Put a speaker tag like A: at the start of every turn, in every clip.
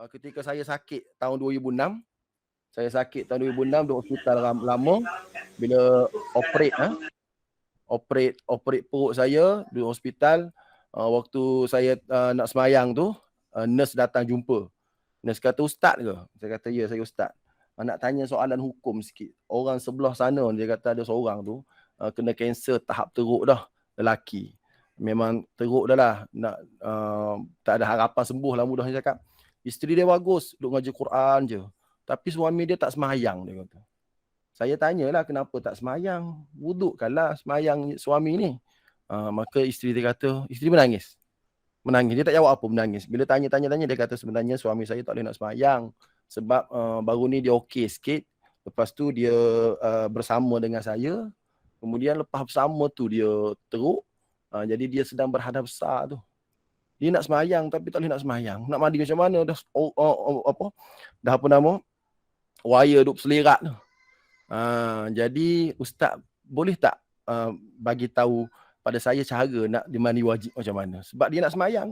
A: ketika saya sakit tahun 2006. Saya sakit tahun 2006 di hospital lama. Bila operate perut saya di hospital. Waktu saya nak semayang tu, nurse datang jumpa. Nurse kata, "Ustaz ke?" Saya kata, "Ya, saya ustaz. Nak tanya soalan hukum sikit. Orang sebelah sana," dia kata ada seorang tu, kena kanser tahap teruk dah, lelaki. Memang teruk dah lah. Tak ada harapan sembuh lah mudah dia cakap. Isteri dia bagus, duk ngaji Quran je. Tapi suami dia tak semayang, dia kata. Saya tanyalah kenapa tak semayang. Wudukkanlah semayang suami ni. Maka isteri dia kata, isteri menangis. Dia tak jawab apa, menangis. Bila tanya, dia kata sebenarnya suami saya tak boleh nak semayang. Sebab baru ni dia okey sikit. Lepas tu dia bersama dengan saya. Kemudian lepas bersama tu dia teruk. Jadi dia sedang berhadap besar tu. Dia nak semayang tapi tak boleh nak semayang. Nak mandi macam mana? Dah apa nama? Wire duk selirat tu. Jadi ustaz boleh tak bagi tahu pada saya cara nak dimandi wajib macam mana? Sebab dia nak semayang.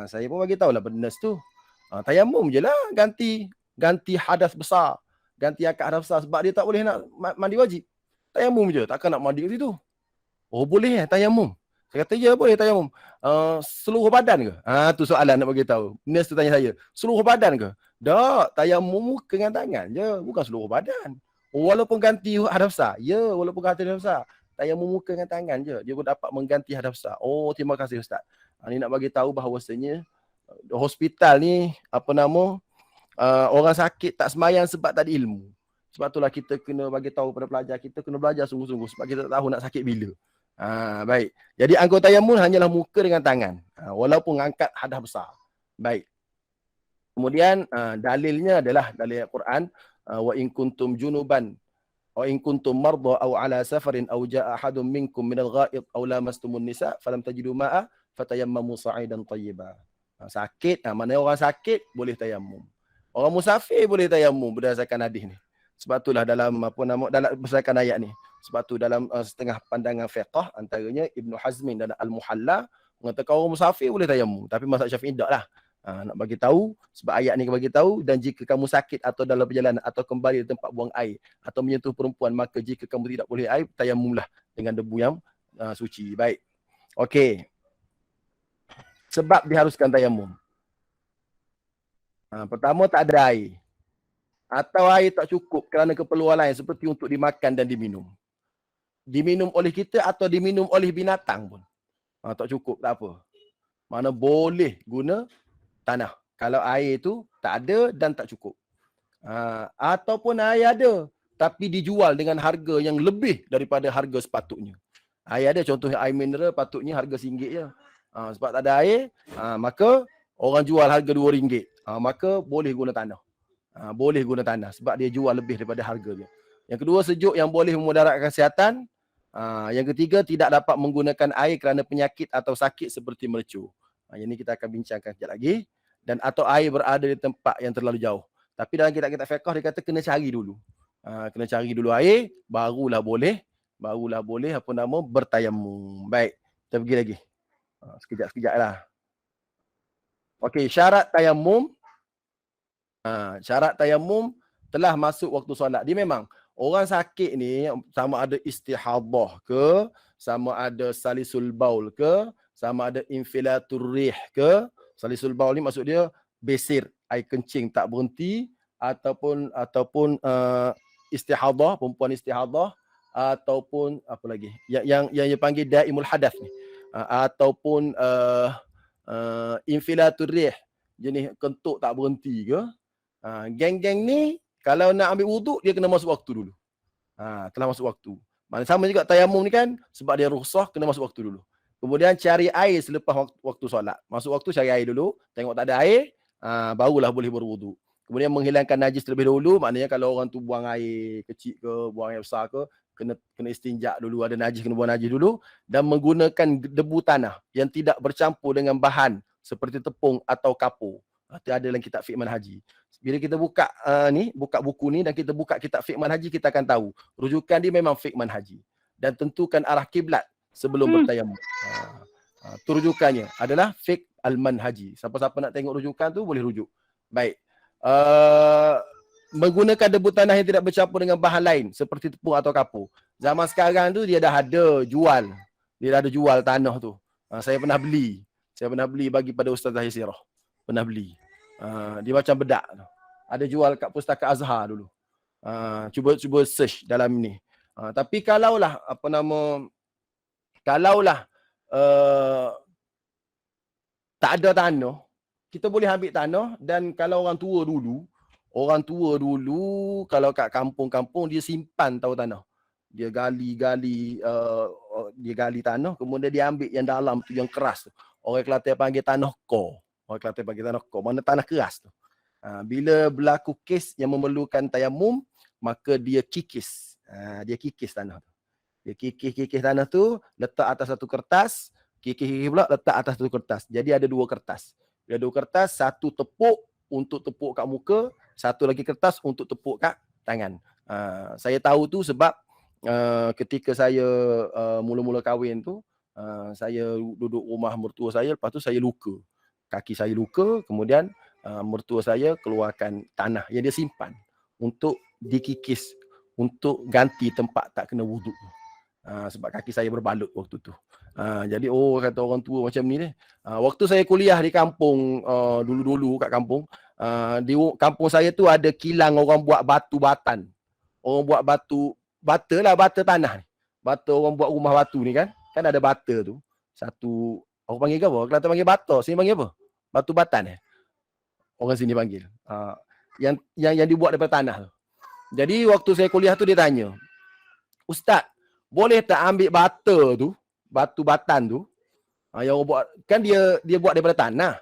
A: Saya pun bagi tahulah pada nurse tu. Tayamum je lah, ganti hadas besar. Ganti akad hadas besar sebab dia tak boleh nak mandi wajib. Tayamum je, takkan nak mandi kat situ. Oh boleh tayamum. Saya kata ya boleh tayamum. Seluruh badan ke? Tu soalan nak bagi tahu. Nurse tu tanya saya, seluruh badan ke? Tak, tayamum muka dengan tangan je, bukan seluruh badan. Walaupun ganti hadas besar. Ya, walaupun ganti hadas besar. Tayamum muka dengan tangan je, dia pun dapat mengganti hadas besar. Oh, terima kasih ustaz. Ni nak bagi tahu bahawasanya hospital ni orang sakit tak semayang sebab tak ada ilmu. Sebab itulah kita kena bagi tahu pada pelajar kita, kena belajar sungguh-sungguh sebab kita tak tahu nak sakit bila. Baik. Jadi anggota tayamum hanyalah muka dengan tangan. Walaupun angkat hadas besar. Baik. Kemudian dalilnya adalah dalil Al-Quran, wa in kuntum junuban wa in kuntum marda aw ala safarin aw jaa ahadun minkum minal ghaid aw lamastumun nisa falam tajidu ma'a fatayammamu sa'idan tayyiba. Sakit, maknanya orang sakit boleh tayamum. Orang musafir boleh tayamum berdasarkan hadis ni. Sebab itulah dalam berdasarkan ayat ni. Sebab tu dalam setengah pandangan fiqh antaranya Ibnu Hazmin dan Al-Muhalla mengatakan orang musafir boleh tayamum, tapi mazhab Syafi'i taklah. Nak bagi tahu sebab ayat ni bagi tahu, dan jika kamu sakit atau dalam perjalanan atau kembali di tempat buang air atau menyentuh perempuan, maka jika kamu tidak boleh air, tayamumlah dengan debu yang suci. Baik. Okey. Sebab diharuskan tayamum. Pertama, tak ada air. Atau air tak cukup kerana keperluan lain seperti untuk dimakan dan diminum. Diminum oleh kita atau diminum oleh binatang pun. Tak cukup, tak apa. Mana boleh guna tanah. Kalau air tu tak ada dan tak cukup. Ataupun air ada tapi dijual dengan harga yang lebih daripada harga sepatutnya. Air ada, contohnya air mineral patutnya harga RM1 je. Sebab tak ada air, maka orang jual harga RM2. Maka boleh guna tanah. Boleh guna tanah sebab dia jual lebih daripada harganya. Yang kedua, sejuk yang boleh memudaratkan kesihatan. Yang ketiga, tidak dapat menggunakan air kerana penyakit atau sakit seperti mercu. Yang ini kita akan bincangkan sekejap lagi. Dan atau air berada di tempat yang terlalu jauh. Tapi dalam kitab-kitab fiqh dia kata kena cari dulu. Kena cari dulu air, barulah boleh bertayamum. Baik, kita pergi lagi. Sekejap-sekejap lah. Okey, syarat tayamum. Syarat tayamum telah masuk waktu solat. Dia memang orang sakit ni sama ada istihadah ke, sama ada salisul baul ke, sama ada infilatur rih ke. Salisul baul ni maksud dia besir, air kencing tak berhenti, ataupun istihadah, perempuan istihadah, ataupun apa lagi? Yang panggil daimul hadath ni. Ataupun infilatur rih, jenis kentut tak berhenti ke. Geng-geng ni kalau nak ambil wuduk dia kena masuk waktu dulu. Telah masuk waktu. Sama juga tayamum ni kan, sebab dia rukhsah kena masuk waktu dulu. Kemudian cari air selepas waktu solat. Masuk waktu cari air dulu, tengok tak ada air, barulah boleh berwuduk. Kemudian menghilangkan najis terlebih dahulu, maknanya kalau orang tu buang air kecil ke, buang air besar ke, kena istinja dulu, ada najis kena buang najis dulu, dan menggunakan debu tanah yang tidak bercampur dengan bahan seperti tepung atau kapur. Itu ada dalam kitab fiqh manhaji. Bila kita buka buka buku ni dan kita buka kitab fiqh manhaji, kita akan tahu rujukan dia memang fiqh manhaji. Dan tentukan arah kiblat sebelum bertayamum. Itu rujukannya adalah fiqh al-manhaji. Siapa-siapa nak tengok rujukan tu boleh rujuk. Baik. Menggunakan debu tanah yang tidak bercampur dengan bahan lain seperti tepung atau kapur. Zaman sekarang tu dia dah ada jual. Dia dah ada jual tanah tu. Saya pernah beli. Saya pernah beli bagi pada Ustazah Yasirah. Pernah beli. Dia macam bedak tu. Ada jual kat Pustaka Azhar dulu. Cuba search dalam ni. Tapi kalaulah tak ada tanah, kita boleh ambil tanah. Dan kalau orang tua dulu kalau kat kampung-kampung dia simpan tahu tanah. Dia gali tanah, kemudian dia ambil yang dalam tu, yang keras tu. Orang Kelantan panggil tanah kor. Mana tanah keras tu. Bila berlaku kes yang memerlukan tayamum, maka dia kikis. Dia kikis tanah tu. Dia kikis tanah tu, letak atas satu kertas. Kikis pula letak atas satu kertas. Jadi ada dua kertas. Ada dua kertas, satu tepuk untuk tepuk kat muka, satu lagi kertas untuk tepuk kat tangan. Saya tahu tu sebab ketika saya mula-mula kahwin tu, saya duduk rumah mertua saya, lepas tu saya luka. Kaki saya luka, kemudian mertua saya keluarkan tanah yang dia simpan untuk dikikis, untuk ganti tempat tak kena wuduk. Sebab kaki saya berbalut waktu tu. Jadi kata orang tua macam ni deh. Waktu saya kuliah di kampung, dulu-dulu kat kampung, di kampung saya tu ada kilang orang buat batu batan. Orang buat bata tanah ni. Bata orang buat rumah batu ni kan. Kan ada bata tu. Satu, aku panggil ke apa? Kelantan panggil bata. Sini panggil apa? Batu batan orang sini panggil. Yang dibuat daripada tanah tu. Jadi waktu saya kuliah tu dia tanya, Ustaz, boleh tak ambil batu batan tu, yang orang buat, kan dia buat daripada tanah.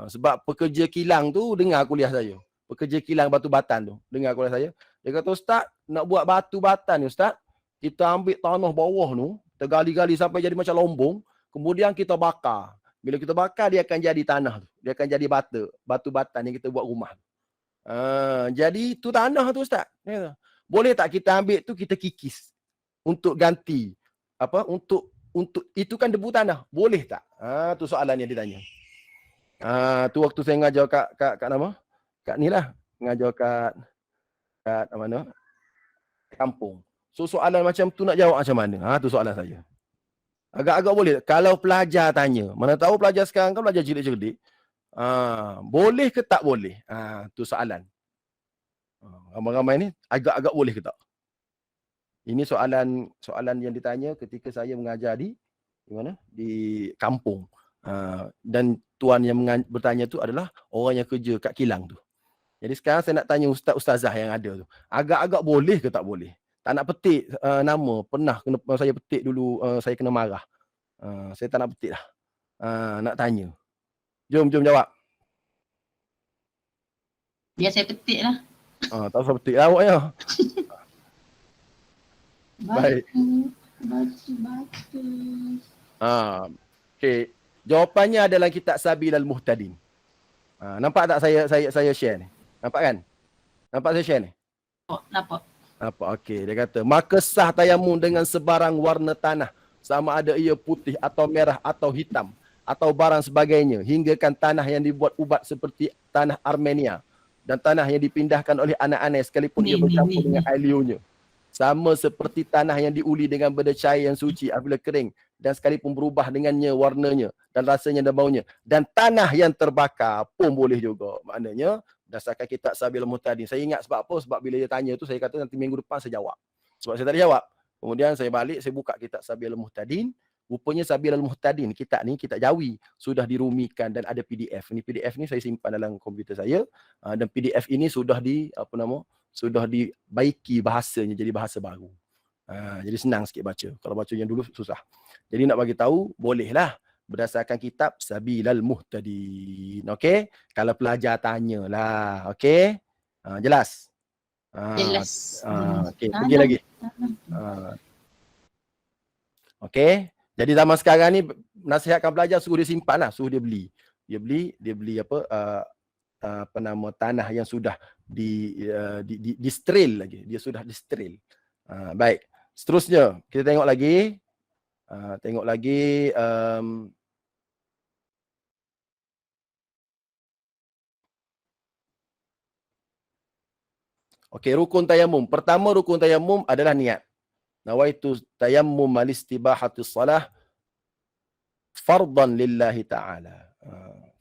A: Sebab pekerja kilang tu dengar kuliah saya. Pekerja kilang batu batan tu dengar kuliah saya. Dia kata, Ustaz, nak buat batu batan ni Ustaz, kita ambil tanah bawah tu, kita gali-gali sampai jadi macam lombong, kemudian kita bakar. Bila kita bakar, dia akan jadi tanah tu. Dia akan jadi batu batan yang kita buat rumah. Jadi tu tanah tu Ustaz. Boleh tak kita ambil tu, kita kikis untuk ganti untuk itu kan debu tanah, boleh tak? Tu soalan yang ditanya. Tu waktu saya ngajar kat nama, kat ni lah, ngajar kat mana, kampung. So soalan macam tu nak jawab macam mana? Tu soalan saya. Agak-agak boleh. Kalau pelajar tanya, mana tahu pelajar sekarang kan pelajar cerdik-cerdik. Boleh ke tak boleh? Tu soalan. Ramai-ramai ni agak-agak boleh ke tak? Ini soalan yang ditanya ketika saya mengajar di mana? Di kampung. Dan tuan yang bertanya tu adalah orang yang kerja kat kilang tu. Jadi sekarang saya nak tanya ustaz-ustazah yang ada tu. Agak-agak boleh ke tak boleh? Tak nak petik nama. Pernah saya petik dulu, saya kena marah. Saya tak nak petik lah. Nak tanya. Jom jawab.
B: Biar saya petik lah.
A: Tak usah petik lah awaknya. Baik. Okay. Jawapannya adalah kitab Sabilal Muhtadin. Nampak tak saya share ni? Nampak kan? Nampak saya share ni?
B: Nampak.
A: Okey. Dia kata, maka sah tayamum dengan sebarang warna tanah, sama ada ia putih atau merah atau hitam atau barang sebagainya, hinggakan tanah yang dibuat ubat seperti tanah Armenia dan tanah yang dipindahkan oleh anak-anak sekalipun ia bercampur dengan air liurnya. Sama seperti tanah yang diuli dengan benda cair yang suci apabila kering dan sekalipun berubah dengannya warnanya dan rasanya dan baunya. Dan tanah yang terbakar pun boleh juga. Maknanya berdasarkan kitab Sabilal Muhtadin. Saya ingat sebab apa? Sebab bila dia tanya tu saya kata nanti minggu depan saya jawab. Sebab saya tak ada jawab. Kemudian saya balik, saya buka kitab Sabilal Muhtadin. Rupanya Sabilal Muhtadin, kitab ni, kitab Jawi, sudah dirumikan dan ada PDF. Ini PDF ni saya simpan dalam komputer saya. Dan PDF ini sudah sudah dibaiki bahasanya jadi bahasa baru. Jadi senang sikit baca. Kalau baca yang dulu susah. Jadi nak bagi tahu, bolehlah berdasarkan kitab Sabilal Muhtadin. Okey? Kalau pelajar tanyalah. Okey? Jelas?
B: Jelas.
A: Okey, pergi lagi. Okey? Jadi zaman sekarang ni nasihatkan pelajar suruh dia simpan lah, suruh dia beli. Dia beli tanah yang sudah di steril lagi. Dia sudah di steril. Baik. Seterusnya kita tengok lagi. Okey, rukun tayamum. Pertama rukun tayamum adalah niat. Nawaitu tayammum al-istibahatis salah fardan lillahi ta'ala.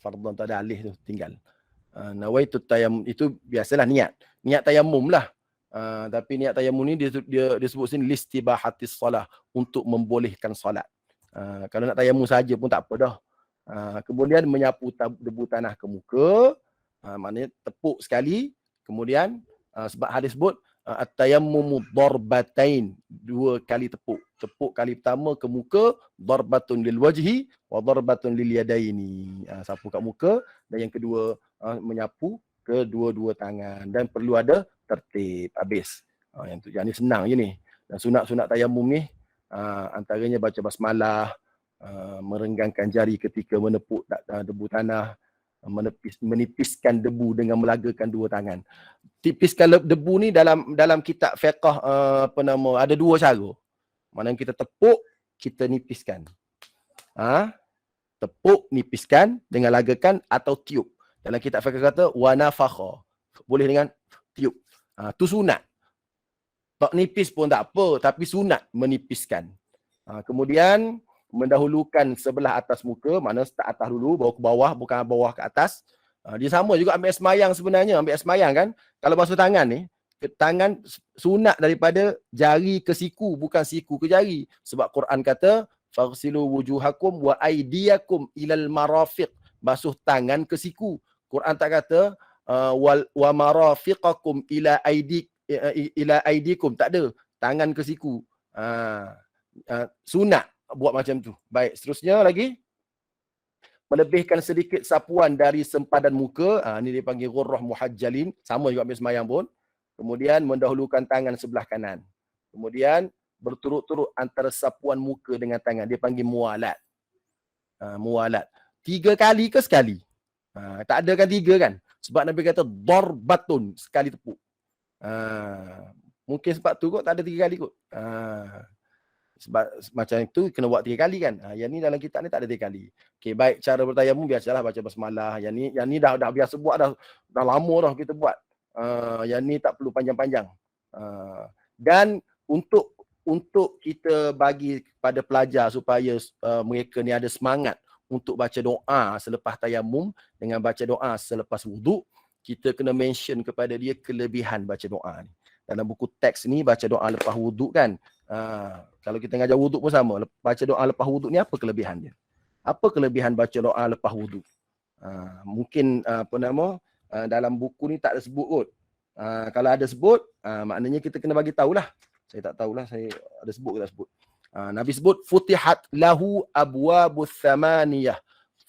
A: Fardan tak ada alih tu, tinggal. Nawaitu tayammum, itu biasalah niat. Niat tayamum lah. Tapi niat tayamum ni dia sebut sini listibahatis salah, untuk membolehkan solat. Kalau nak tayamum saja pun tak apa dah. Kemudian menyapu debu tanah ke muka, maknanya tepuk sekali. Kemudian sebab hadis sebut at-tayammumu darbatain, 2 kali tepuk. Tepuk kali pertama ke muka, darbatun lil wajhi wa darbatun lil yadaini. Sapu kat muka, dan yang kedua menyapu kedua-dua tangan, dan perlu ada tertib. Habis. Yang ni senang je ni. Dan sunat-sunat tayamum ni antaranya baca basmalah, merenggangkan jari ketika menepuk debu tanah, menipiskan debu dengan melagakan 2 tangan. Tipiskan debu ni dalam kitab fiqh ada 2 cara. Mana kita tepuk, kita nipiskan. Tepuk, nipiskan dengan lagakan atau tiup. Dalam kitab fiqh kata wa nafakha. Boleh dengan tiup. Tu sunat. Tak nipis pun tak apa, tapi sunat menipiskan. Kemudian mendahulukan sebelah atas muka, mana start atas dulu, bawa ke bawah, bukan bawah ke atas. Dia sama juga ambil semayang sebenarnya. Ambil semayang kan, kalau basuh tangan ni, tangan sunat daripada jari ke siku, bukan siku ke jari. Sebab Quran kata, faghsilu wujuhakum wa aydiyakum ilal marafiq. Basuh tangan ke siku. Quran tak kata, wa marafiqakum ila aidikum. Tak ada. Tangan ke siku. Sunat buat macam tu. Baik, seterusnya lagi. Melebihkan sedikit sapuan dari sempadan muka. Ni dia panggil ghurrah muhajjalin. Sama juga ambil semayang pun. Kemudian mendahulukan tangan sebelah kanan. Kemudian berturut-turut antara sapuan muka dengan tangan. Dia panggil mualat. Mualat. 3 kali ke sekali? Tak ada kan 3 kan? Sebab Nabi kata darbatun, sekali tepuk. Mungkin sebab tu kot tak ada 3 kali kot. Sebab macam itu kena buat 3 kali kan. Yang ni dalam kitab ni tak ada 3 kali. Okey, baik, cara bertayamum biasalah baca basmalah. Yang ni dah biasa buat dah lama dah kita buat. Yang ni tak perlu panjang-panjang. Dan untuk kita bagi kepada pelajar supaya mereka ni ada semangat untuk baca doa selepas tayamum dengan baca doa selepas wuduk, kita kena mention kepada dia kelebihan baca doa ni. Dalam buku teks ni baca doa lepas wuduk kan. Kalau kita ngajar wuduk pun sama. Baca doa lepas wuduk ni apa kelebihan dia? Apa kelebihan baca doa lepas wuduk? Mungkin dalam buku ni tak ada sebut kot. Kalau ada sebut, maknanya kita kena bagi tahulah. Saya tak tahulah saya ada sebut ke tak sebut. Nabi sebut futihat lahu abwabus samaniyah.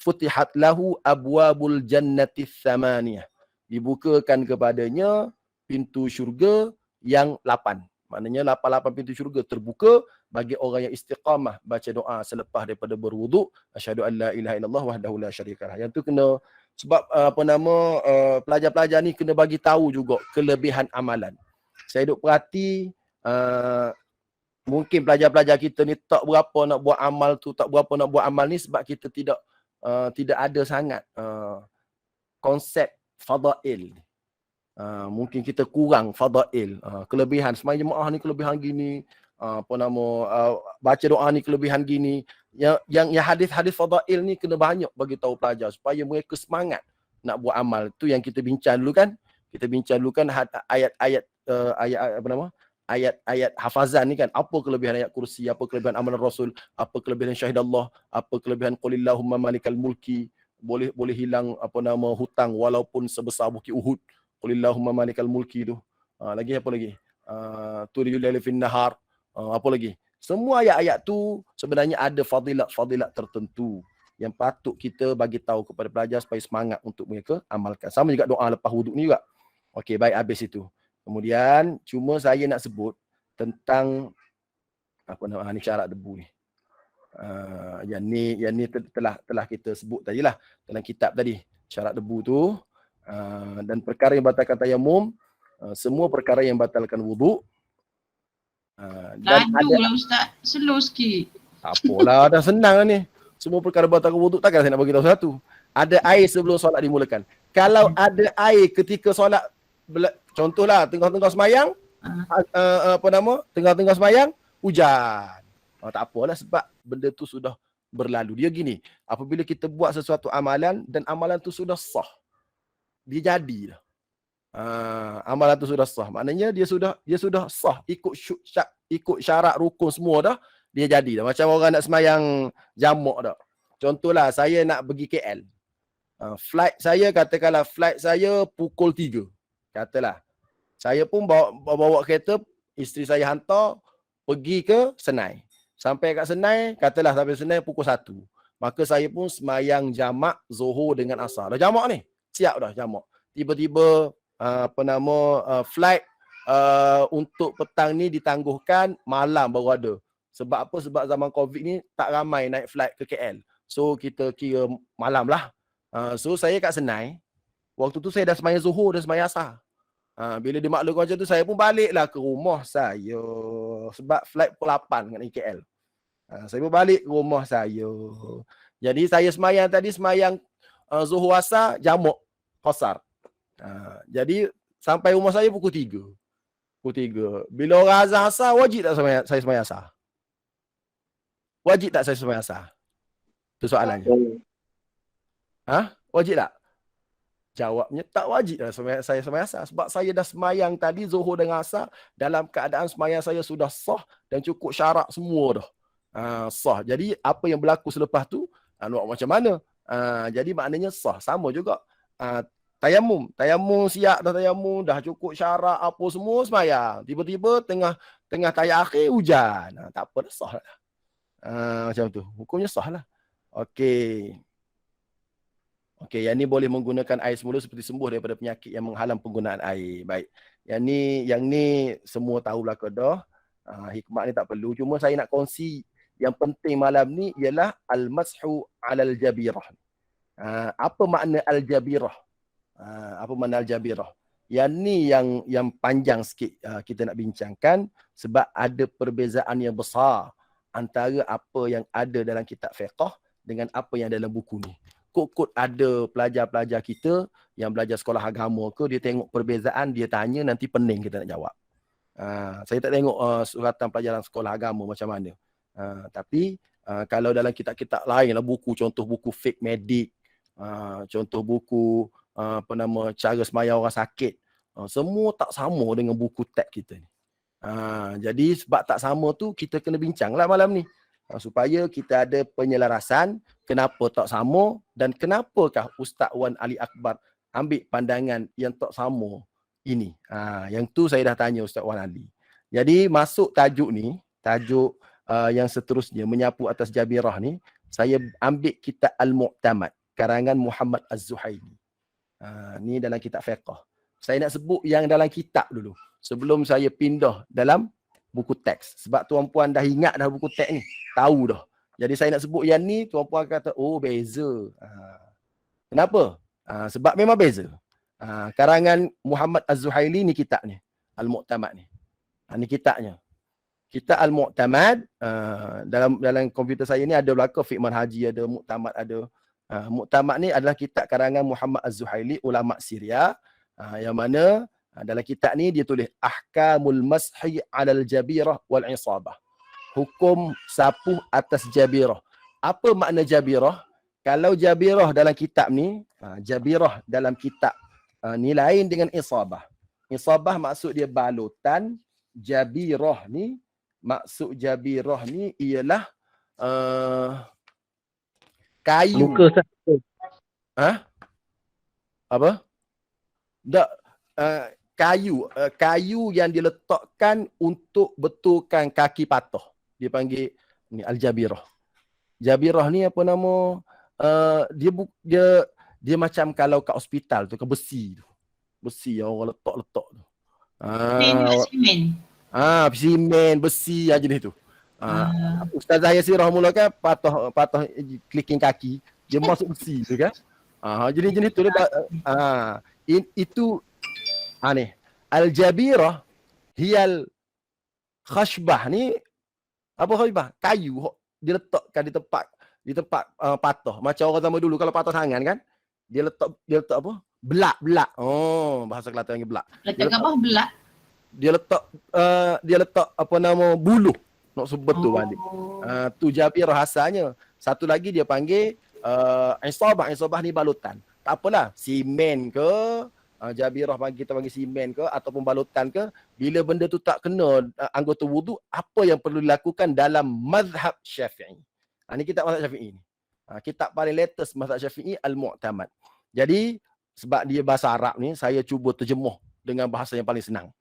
A: Futihat lahu abwabul jannati samaniyah. Dibukakan kepadanya pintu syurga yang 8. Maknanya 8 pintu syurga terbuka bagi orang yang istiqamah baca doa selepas daripada berwuduk. Asyhadu an la ilaha illallah wahdahu la syarikalah. Yang tu kena, sebab pelajar-pelajar ni kena bagi tahu juga kelebihan amalan. Saya duk perhati mungkin pelajar-pelajar kita ni tak berapa nak buat amal tu, tak berapa nak buat amal ni sebab kita tidak ada sangat konsep fadail. Mungkin kita kurang fadail, kelebihan sembahyang jemaah ni kelebihan gini, baca doa ni kelebihan gini. Yang hadis-hadis fadail ni kena banyak bagi tahu pelajar supaya mereka semangat nak buat amal. Tu yang kita bincang dulu kan. Kita bincang dulu kan ayat-ayat hafazan ni kan. Apa kelebihan ayat kursi, apa kelebihan amalan Rasul, apa kelebihan syahidallah, apa kelebihan qulillahumma malikal mulki, boleh hilang hutang walaupun sebesar bukit Uhud. Qulillahumma malikal mulki tu. Lagi apa lagi? Tulijul laili fin nahar. Apa lagi? Semua ayat-ayat tu sebenarnya ada fadilat tertentu yang patut kita bagi tahu kepada pelajar supaya semangat untuk mereka amalkan. Sama juga doa lepas wuduk ni juga. Okey, baik, habis itu. Kemudian cuma saya nak sebut tentang ni syarat debu ni. Yang ni telah kita sebut tadilah dalam kitab tadi. Syarat debu tu. Dan perkara yang batalkan tayamum, semua perkara yang batalkan wuduk. Dan
B: Laju lah Ustaz, slow sikit.
A: Tak apalah, dah senang ni. Semua perkara batalkan wuduk, takkan saya nak bagi tahu satu. Ada air sebelum solat dimulakan. Kalau ada air ketika solat, Contohlah tengah-tengah semayang, tengah-tengah semayang, hujan. Tak apalah sebab benda tu sudah berlalu. Dia gini, apabila kita buat sesuatu amalan dan amalan tu sudah sah, dia jadi dah. Amalan tu sudah sah. Maknanya dia sudah sah ikut syarat rukun semua dah, dia jadi dah. Macam orang nak semayang jamak dah. Contohlah saya nak pergi KL. Flight saya, katakanlah flight saya pukul 3. Katalah. Saya pun bawa kereta, isteri saya hantar pergi ke Senai. Sampai kat Senai, katalah sampai Senai pukul 1. Maka saya pun semayang jamak Zuhur dengan Asar. Dah jamak ni. Siap dah jamak. Tiba-tiba flight untuk petang ni ditangguhkan, malam baru ada. Sebab apa? Sebab zaman Covid ni tak ramai naik flight ke KL. So kita kira malam lah. So saya kat Senai. Waktu tu saya dah semayang Zuhur dan semayang Asar. Bila dimaklumkan macam tu, saya pun baliklah ke rumah saya. Sebab flight pukul 8 kat KL. Saya pun balik ke rumah saya. Jadi saya semayang tadi, semayang Zuhur Asar, jamak Qasar. Jadi sampai rumah saya pukul 3. Pukul 3. Bila orang azan asar, wajib tak saya semayang asar? Wajib tak saya semayang asar? Itu soalannya. Wajib tak? Jawabnya tak wajib lah saya semayang asar. Sebab saya dah semayang tadi Zuhur dengan Asar dalam keadaan semayang saya sudah sah dan cukup syarat semua dah. Sah. Jadi apa yang berlaku selepas tu, nak macam mana? Jadi maknanya sah. Sama juga. Tayamum siap dah, tayamum dah cukup syarat apa semua semayang. Tiba-tiba tengah tayar akhir hujan. Tak apa dah, sah lah. Macam tu. Hukumnya sah lah. Okey, yang ni boleh menggunakan air semula seperti sembuh daripada penyakit yang menghalang penggunaan air. Baik. Yang ni semua tahu belaka dah. Hikmah ni tak perlu. Cuma saya nak kongsi yang penting malam ni ialah al-mashu 'alal jabirah. Apa makna al-jabirah? Apa makna al-jabirah? Yang ni yang panjang sikit kita nak bincangkan sebab ada perbezaan yang besar antara apa yang ada dalam kitab fiqh dengan apa yang dalam buku ni. Kod ada pelajar-pelajar kita yang belajar sekolah agama ke, dia tengok perbezaan, dia tanya, nanti pening kita nak jawab. Saya tak tengok suratan pelajaran sekolah agama macam mana. Tapi kalau dalam kitab-kitab lain lah, contoh buku fake medic, contoh buku cara semayang orang sakit, semua tak sama dengan buku teks kita ni. Jadi sebab tak sama tu, kita kena bincang lah malam ni. Supaya kita ada penyelarasan kenapa tak sama dan kenapakah Ustaz Wan Ali Akbar ambil pandangan yang tak sama ini. Yang tu saya dah tanya Ustaz Wan Ali. Jadi masuk tajuk ni, yang seterusnya menyapu atas Jabirah ni, saya ambil kitab Al-Mu'tamad karangan Muhammad Az-Zuhaili. Ni dalam kitab fiqh. Saya nak sebut yang dalam kitab dulu sebelum saya pindah dalam buku teks. Sebab tuan-puan dah ingat dah buku teks ni. Tahu dah. Jadi saya nak sebut yang ni, tuan-puan kata, oh beza. Kenapa? Sebab memang beza. Karangan Muhammad Az-Zuhaili ni kitab ni. Al-Mu'tamad ni. Ni kitabnya. Kitab Al-Mu'tamad, dalam komputer saya ni ada belakang fiqh manhaji, ada Mu'tamad, ada. Mu'tamad ni adalah kitab karangan Muhammad Az-Zuhaili, ulama Syria. Yang mana dalam kitab ni dia tulis Ahkamul Mashi 'alal Jabirah wal Isabah. Hukum sapuh atas Jabirah. Apa makna Jabirah? Kalau Jabirah dalam kitab ni, Jabirah dalam kitab ni lain dengan Isabah. Isabah maksud dia balutan. Jabirah ni, maksud Jabirah ni ialah kayu.
C: Luka satu.
A: Apa? Tak, kayu yang diletakkan untuk betulkan kaki patah. Dia panggil ni al-jabirah. Jabirah ni apa nama? Dia macam kalau kat hospital tu, ke besi tu. Besi yang orang letak tu.
B: Simen.
A: Simen, besi jenis tu. Ustazah Yasir rahimahullah kan patah clicking kaki, dia masuk besi tu kan. Jenis tu dia itu ni al-jabirah hiyal khashbah ni. Apa khashbah? Kayu diletakkan di tempat patah. Macam orang zaman dulu kalau patah tangan kan, dia letak apa? Belak. Oh, bahasa Kelantan panggil belak.
B: Letak apa belak?
A: Dia letak apa nama buluh nak sebut tu balik. Tu jabirah asalnya. Satu lagi dia panggil isabah ni balutan. Tak apalah, simen ke, jabirah kita panggil simen ke ataupun balutan ke, bila benda tu tak kena anggota wudu, apa yang perlu dilakukan dalam mazhab Syafi'i. Ni kitab mazhab Syafi'i ni. Kitab paling latest mazhab Syafi'i Al-Mu'tamad. Jadi sebab dia bahasa Arab ni, saya cuba terjemuh dengan bahasa yang paling senang.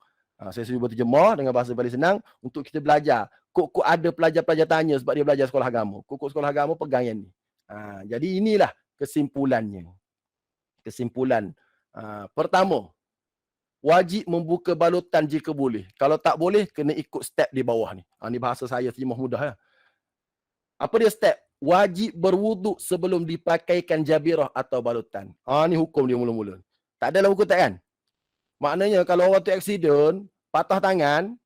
A: Saya cuba terjemah dengan bahasa paling senang untuk kita belajar. Kok ada pelajar-pelajar tanya sebab dia belajar sekolah agama. Kok sekolah agama pegang yang ni. Jadi inilah kesimpulannya. Kesimpulan. Pertama, wajib membuka balutan jika boleh. Kalau tak boleh, kena ikut step di bawah ni. Ni bahasa saya terjemah mudah ya. Apa dia step? Wajib berwuduk sebelum dipakaikan jabirah atau balutan. Ni hukum dia mula-mula. Tak adalah hukum tak kan? Maknanya kalau orang tu accident, patah tangan,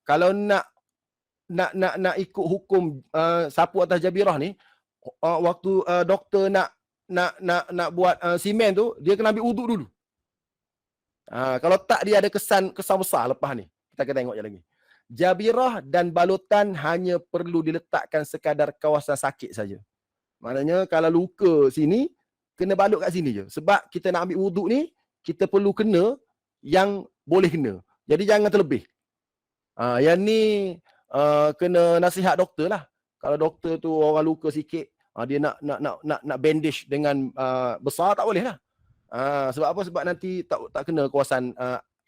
A: kalau nak ikut hukum sapu atas jabirah ni, waktu doktor nak buat simen tu, dia kena ambil wuduk dulu. Kalau tak, dia ada kesan besar lepas ni. Kita akan tengok je lagi. Jabirah dan balutan hanya perlu diletakkan sekadar kawasan sakit saja. Maknanya kalau luka sini, kena balut kat sini je. Sebab kita nak ambil wuduk ni, kita perlu kena yang boleh kena. Jadi jangan terlebih. Yang ni kena nasihat doktor lah. Kalau doktor tu orang luka sikit, dia nak bandage dengan besar, tak boleh lah. Sebab apa? Sebab nanti tak kena kawasan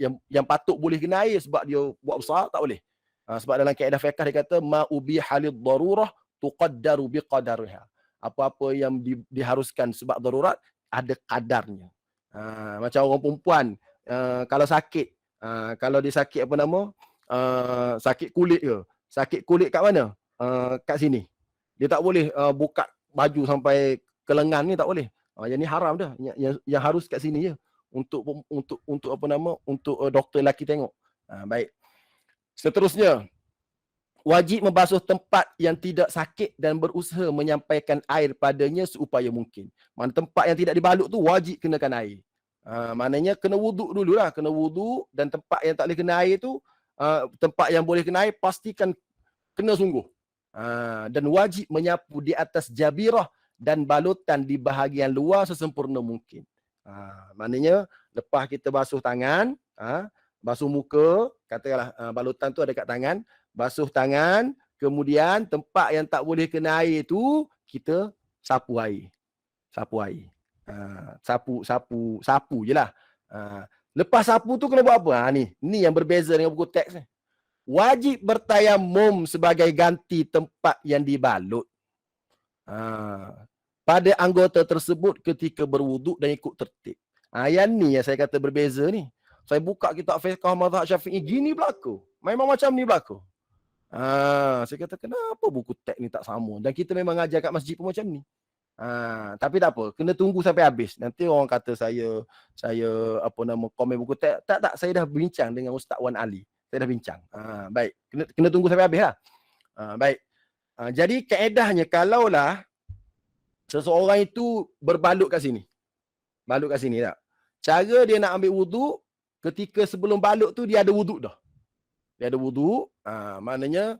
A: yang patut boleh kena air, sebab dia buat besar, tak boleh. Sebab dalam kaedah fiqh dia kata ma ubiha lid darurah tuqaddaru biqadariha. Apa-apa yang diharuskan sebab darurat ada kadarnya. Macam orang perempuan, kalau sakit, kalau dia sakit apa nama, sakit kulit ke, sakit kulit kat mana, kat sini, dia tak boleh buka baju sampai ke lengan ni, tak boleh. Yang ni haram dah. Yang harus kat sini je untuk apa nama, untuk doktor lelaki tengok. Baik, seterusnya, wajib membasuh tempat yang tidak sakit dan berusaha menyampaikan air padanya seupaya mungkin. Mana tempat yang tidak dibalut tu wajib kenakan air. Maknanya kena wuduk dululah, kena wuduk, dan tempat yang tak boleh kena air tu, tempat yang boleh kena air pastikan kena sungguh. Dan wajib menyapu di atas jabirah dan balutan di bahagian luar sesempurna mungkin. Maknanya lepas kita basuh tangan, basuh muka, katakanlah balutan tu ada kat tangan, basuh tangan, kemudian tempat yang tak boleh kena air tu kita sapu air. Sapu air. Sapu je lah. Lepas sapu tu kena buat apa? Ni yang berbeza dengan buku teks ni. Wajib bertayamum sebagai ganti tempat yang dibalut pada anggota tersebut ketika berwuduk dan ikut tertib. Yang ni yang saya kata berbeza ni. Saya buka kitab fiqh mazhab Syafi'i, gini berlaku. Memang macam ni berlaku. Saya kata kenapa buku teks ni tak sama? Dan kita memang ajar kat masjid pun macam ni. Tapi tak apa, kena tunggu sampai habis. Nanti orang kata saya apa nama, komen buku teks. Tak, saya dah bincang dengan Ustaz Wan Ali. Saya dah bincang. Baik, kena tunggu sampai habis lah. Baik. Jadi kaedahnya, kalaulah seseorang itu berbalut kat sini. Balut kat sini tak? Cara dia nak ambil wuduk, ketika sebelum balut tu dia ada wuduk dah. Dia ada wuduk. Maknanya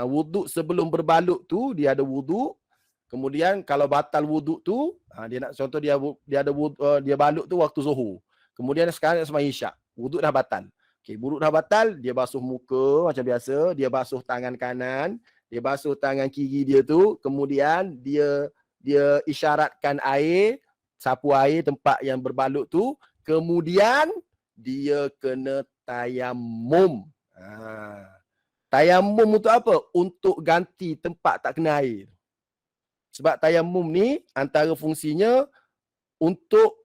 A: wuduk sebelum berbalut tu dia ada wuduk. Kemudian kalau batal wuduk tu, dia nak contoh dia ada wuduk, dia balut tu waktu zuhur. Kemudian sekarang sembahyang isyak. Wuduk dah batal. Okey, wuduk dah batal, dia basuh muka macam biasa, dia basuh tangan kanan, dia basuh tangan kiri dia tu, kemudian dia isyaratkan air, sapu air tempat yang berbalut tu, kemudian dia kena tayamum. Tayamum untuk apa? Untuk ganti tempat tak kena air. Sebab tayamum ni antara fungsinya untuk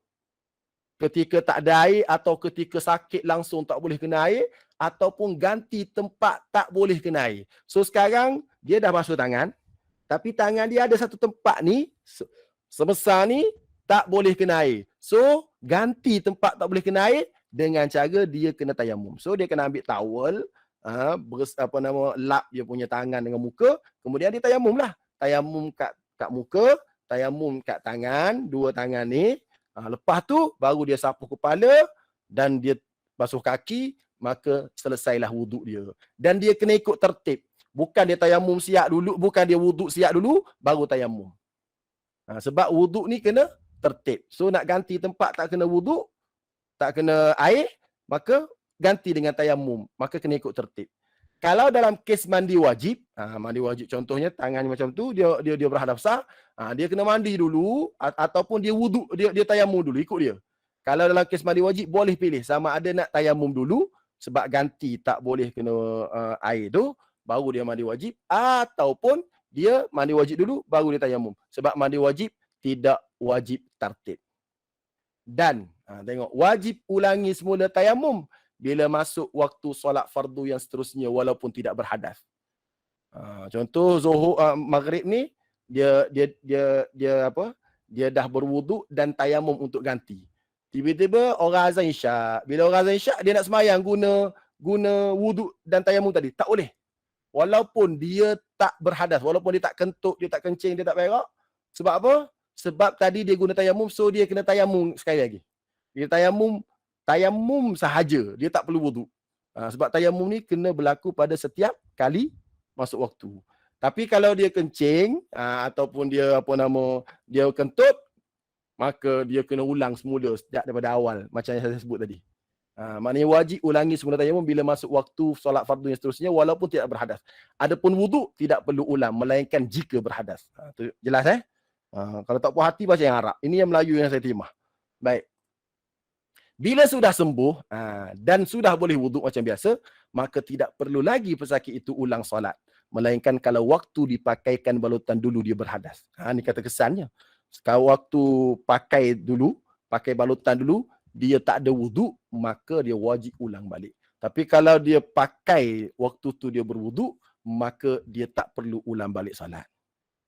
A: ketika tak ada air atau ketika sakit langsung tak boleh kena air, ataupun ganti tempat tak boleh kena air. So sekarang dia dah basuh tangan, tapi tangan dia ada satu tempat ni sebesar ni tak boleh kena air. So ganti tempat tak boleh kena air dengan cara dia kena tayamum. So dia kena ambil towel, lap dia punya tangan dengan muka, kemudian dia tayamum lah. Tayamum kat muka, tayamum kat tangan, dua tangan ni, Lepas tu baru dia sapu kepala dan dia basuh kaki, maka selesailah wuduk dia. Dan dia kena ikut tertib. Bukan dia tayamum siap dulu, bukan dia wuduk siap dulu, baru tayamum. Sebab wuduk ni kena tertib. So nak ganti tempat tak kena wuduk, tak kena air, maka ganti dengan tayamum. Maka kena ikut tertib. Kalau dalam kes mandi wajib contohnya tangan macam tu, dia berhadap sah, dia kena mandi dulu ataupun dia wuduk, dia tayamum dulu, ikut dia. Kalau dalam kes mandi wajib boleh pilih sama ada nak tayamum dulu sebab ganti tak boleh kena air tu, baru dia mandi wajib, ataupun dia mandi wajib dulu baru dia tayamum. Sebab mandi wajib tidak wajib tertib. Dan tengok, wajib ulangi semula tayamum bila masuk waktu solat fardu yang seterusnya walaupun tidak berhadas. Contoh Zuhur, Maghrib ni dia dah berwuduk dan tayamum untuk ganti. Tiba-tiba orang azan Isyak. Bila orang azan Isyak dia nak semayang guna wuduk dan tayamum tadi, tak boleh. Walaupun dia tak berhadas, walaupun dia tak kentut, dia tak kencing, dia tak berak. Sebab apa? Sebab tadi dia guna tayamum, so dia kena tayamum sekali lagi. Dia tayamum sahaja, dia tak perlu wuduk. Sebab tayamum ni kena berlaku pada setiap kali masuk waktu. Tapi kalau dia kencing ataupun dia dia kentut, maka dia kena ulang semula sejak daripada awal macam yang saya sebut tadi. Maknanya wajib ulangi semula tayamum bila masuk waktu solat fardu yang seterusnya walaupun tidak berhadas. Adapun wuduk tidak perlu ulang melainkan jika berhadas. Tu jelas kalau tak puas hati baca yang Arab. Ini yang Melayu yang saya terima. Baik. Bila sudah sembuh dan sudah boleh wuduk macam biasa, maka tidak perlu lagi pesakit itu ulang solat. Melainkan kalau waktu dipakaikan balutan dulu dia berhadas. Ini kata kesannya. Kalau waktu pakai balutan dulu, dia tak ada wuduk, maka dia wajib ulang balik. Tapi kalau dia pakai waktu tu dia berwuduk, maka dia tak perlu ulang balik solat.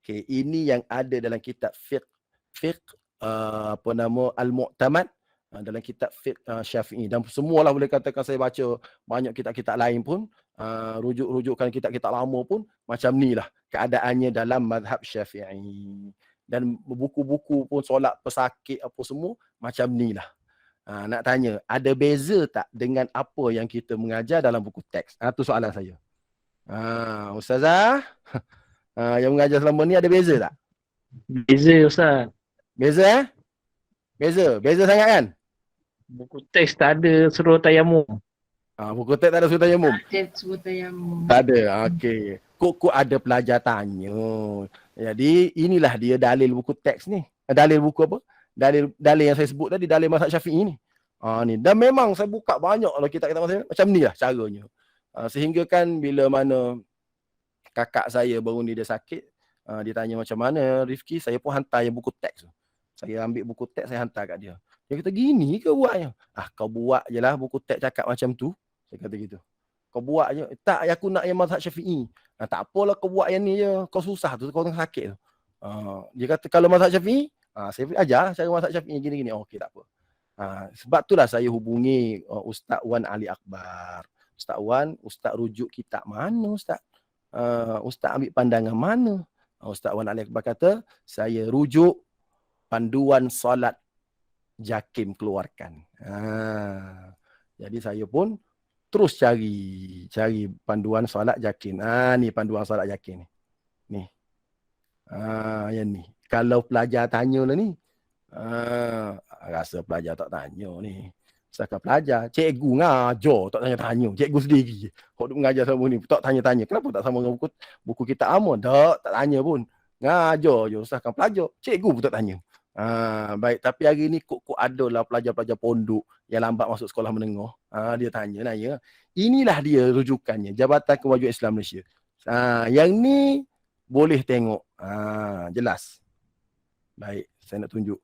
A: Okay, ini yang ada dalam kitab fiqh Al-Mu'tamad, dalam kitab fiqh Syafi'i. Dan semualah boleh katakan saya baca banyak kitab-kitab lain pun, rujuk-rujukan kitab-kitab lama pun macam ni lah keadaannya dalam mazhab Syafi'i. Dan buku-buku pun solat pesakit apa semua macam ni lah. Nak tanya, ada beza tak dengan apa yang kita mengajar dalam buku teks? Tu soalan saya. Ustazah, yang mengajar selama ni ada beza tak?
C: Beza Ustaz.
A: Beza Beza sangat kan?
C: Buku teks tak ada suruh tayamum.
A: Buku teks tak ada suruh tayamum?
B: Suruh tayamum.
A: Tak ada, okey. Kok ada pelajar tanya. Jadi inilah dia dalil buku teks ni. Dalil buku apa? Dalil yang saya sebut tadi, dalil mazhab Syafi'i ni. Ni. Dan memang saya buka banyak kalau kitab-kitab mazhab macam ni lah caranya. Sehingga kan bila mana kakak saya baru ni dia sakit, dia tanya macam mana Rifki, saya pun hantar yang buku teks tu. Saya ambil buku teks, saya hantar kat dia. Dia kata, gini ke buatnya? Kau buat je lah buku teks cakap macam tu. Saya kata gitu. Kau buat je. Tak, aku nak yang mazhab Syafi'i. Tak apalah kau buat yang ni je. Kau susah tu, kau tengah sakit tu. Dia kata kalau mazhab Syafi'i, saya ajar cara mazhab Syafi'i gini-gini. Okey, tak apa. Sebab itulah saya hubungi Ustaz Wan Ali Akbar. Ustaz Wan, Ustaz rujuk kitab mana Ustaz? Ustaz ambil pandangan mana? Ustaz Wan Ali Akbar kata, saya rujuk panduan solat JAKIM keluarkan. Jadi saya pun terus cari panduan solat JAKIM. Ni panduan solat JAKIM ni. Ni. Yang ni. Kalau pelajar tanya lah ni. Rasa pelajar tak tanya ni. Setakat pelajar, cikgu ngajar tak tanya-tanya. Cikgu sendiri. Kalau mengajar sama ni, tak tanya-tanya. Kenapa tak sama dengan buku kitab Amun? Tak tanya pun. Ngajar je. Setakat pelajar. Cikgu pun tak tanya. Baik, tapi hari ni kok ada lah pelajar-pelajar pondok yang lambat masuk sekolah menengah. Dia tanya. Inilah dia rujukannya, Jabatan Kemajuan Islam Malaysia. Yang ni boleh tengok. Jelas. Baik, saya nak tunjuk.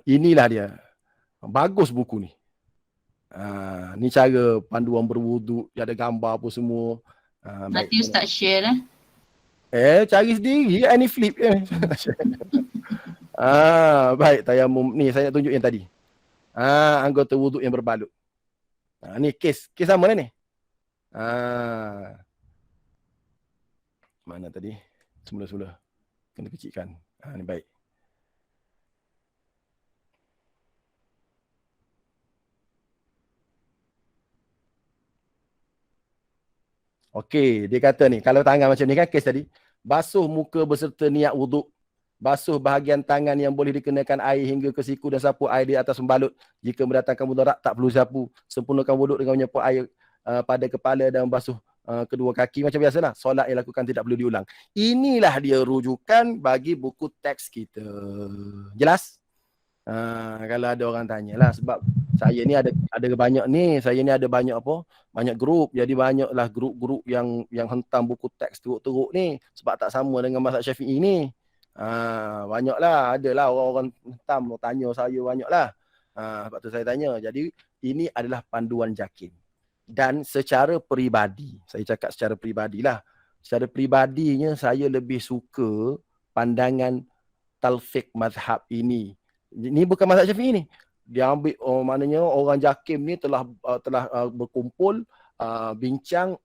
A: Inilah dia. Bagus buku ni. Ni cara panduan berwuduk, dia ada gambar apa semua.
B: Nanti Ustaz share lah.
A: Cari sendiri, ni flip je. Baik, tayamum ni saya nak tunjuk yang tadi. Anggota wuduk yang berbalut. Ni kes sama ni. Mana tadi? Semula-semula kena kecilkan. Ni baik. Okey, dia kata ni, kalau tangan macam ni kan kes tadi, basuh muka beserta niat wuduk. Basuh bahagian tangan yang boleh dikenakan air hingga ke siku dan sapu air di atas pembalut. Jika mendatangkan mudarat, tak perlu sapu. Sempurnakan wuduk dengan menyeput air pada kepala dan basuh kedua kaki. Macam biasalah, solat yang lakukan tidak perlu diulang. Inilah dia rujukan bagi buku teks kita. Jelas? Kalau ada orang tanyalah, sebab saya ni ada banyak ni, saya ni ada banyak apa? Banyak grup. Jadi banyaklah grup-grup yang hentam buku teks teruk-teruk ni sebab tak sama dengan mazhab Syafi'i ni. Banyaklah, adalah orang-orang hentam tanya saya banyaklah. Sebab tu saya tanya. Jadi ini adalah panduan JAKIM. Dan secara peribadi, saya cakap secara peribadilah. Secara peribadinya saya lebih suka pandangan talfiq mazhab ini. Ini bukan mazhab Syafi'i ni. Dia ambil maknanya orang JAKIM ni telah berkumpul, bincang,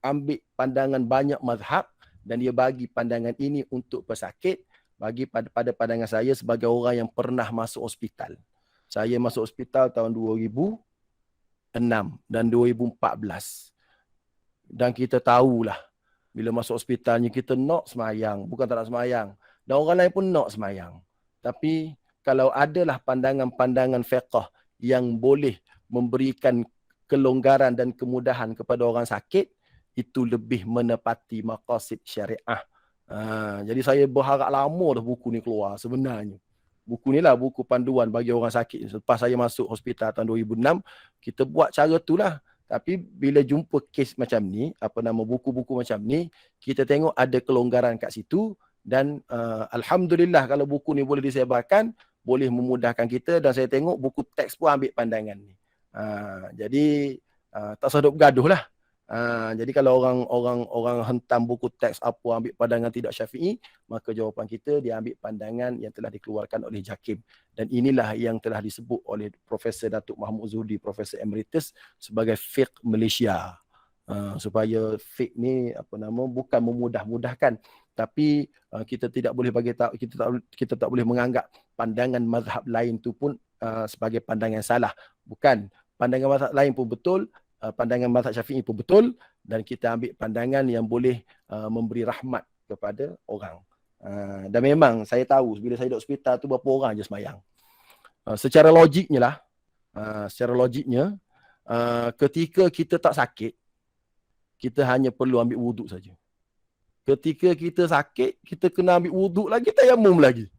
A: ambil pandangan banyak mazhab dan dia bagi pandangan ini untuk pesakit. Bagi pada pandangan saya sebagai orang yang pernah masuk hospital. Saya masuk hospital tahun 2006 dan 2014. Dan kita tahulah bila masuk hospitalnya kita nak semayang, bukan tak nak semayang. Dan orang lain pun nak semayang. Tapi kalau adalah pandangan-pandangan fiqh yang boleh memberikan kelonggaran dan kemudahan kepada orang sakit, itu lebih menepati maqasid syariah. Jadi saya berharap lama dah buku ni keluar sebenarnya. Buku ni lah buku panduan bagi orang sakit. Selepas saya masuk hospital tahun 2006, kita buat cara tu lah. Tapi bila jumpa kes macam ni, buku-buku macam ni, kita tengok ada kelonggaran kat situ. Dan Alhamdulillah kalau buku ni boleh disebarkan, boleh memudahkan kita. Dan saya tengok buku teks pun ambil pandangan ni. Jadi tak usah duk bergaduh lah. Jadi kalau orang hentam buku teks apa ambil pandangan tidak Syafi'i, maka jawapan kita dia ambil pandangan yang telah dikeluarkan oleh JAKIM. Dan inilah yang telah disebut oleh Profesor Datuk Mahmud Zuhdi, Profesor Emeritus, sebagai fiqh Malaysia. Supaya fiqh ni bukan memudah-mudahkan, tapi kita tidak boleh bagi tahu, kita tak boleh menganggap pandangan mazhab lain tu pun sebagai pandangan salah. Bukan, pandangan mazhab lain pun betul, pandangan mazhab Syafi'i pun betul, dan kita ambil pandangan yang boleh memberi rahmat kepada orang. Dan memang saya tahu bila saya duduk hospital tu berapa orang je semayang. Secara logiknya ketika kita tak sakit, kita hanya perlu ambil wuduk saja. Ketika kita sakit, kita kena ambil wuduk lagi, tayamum lagi.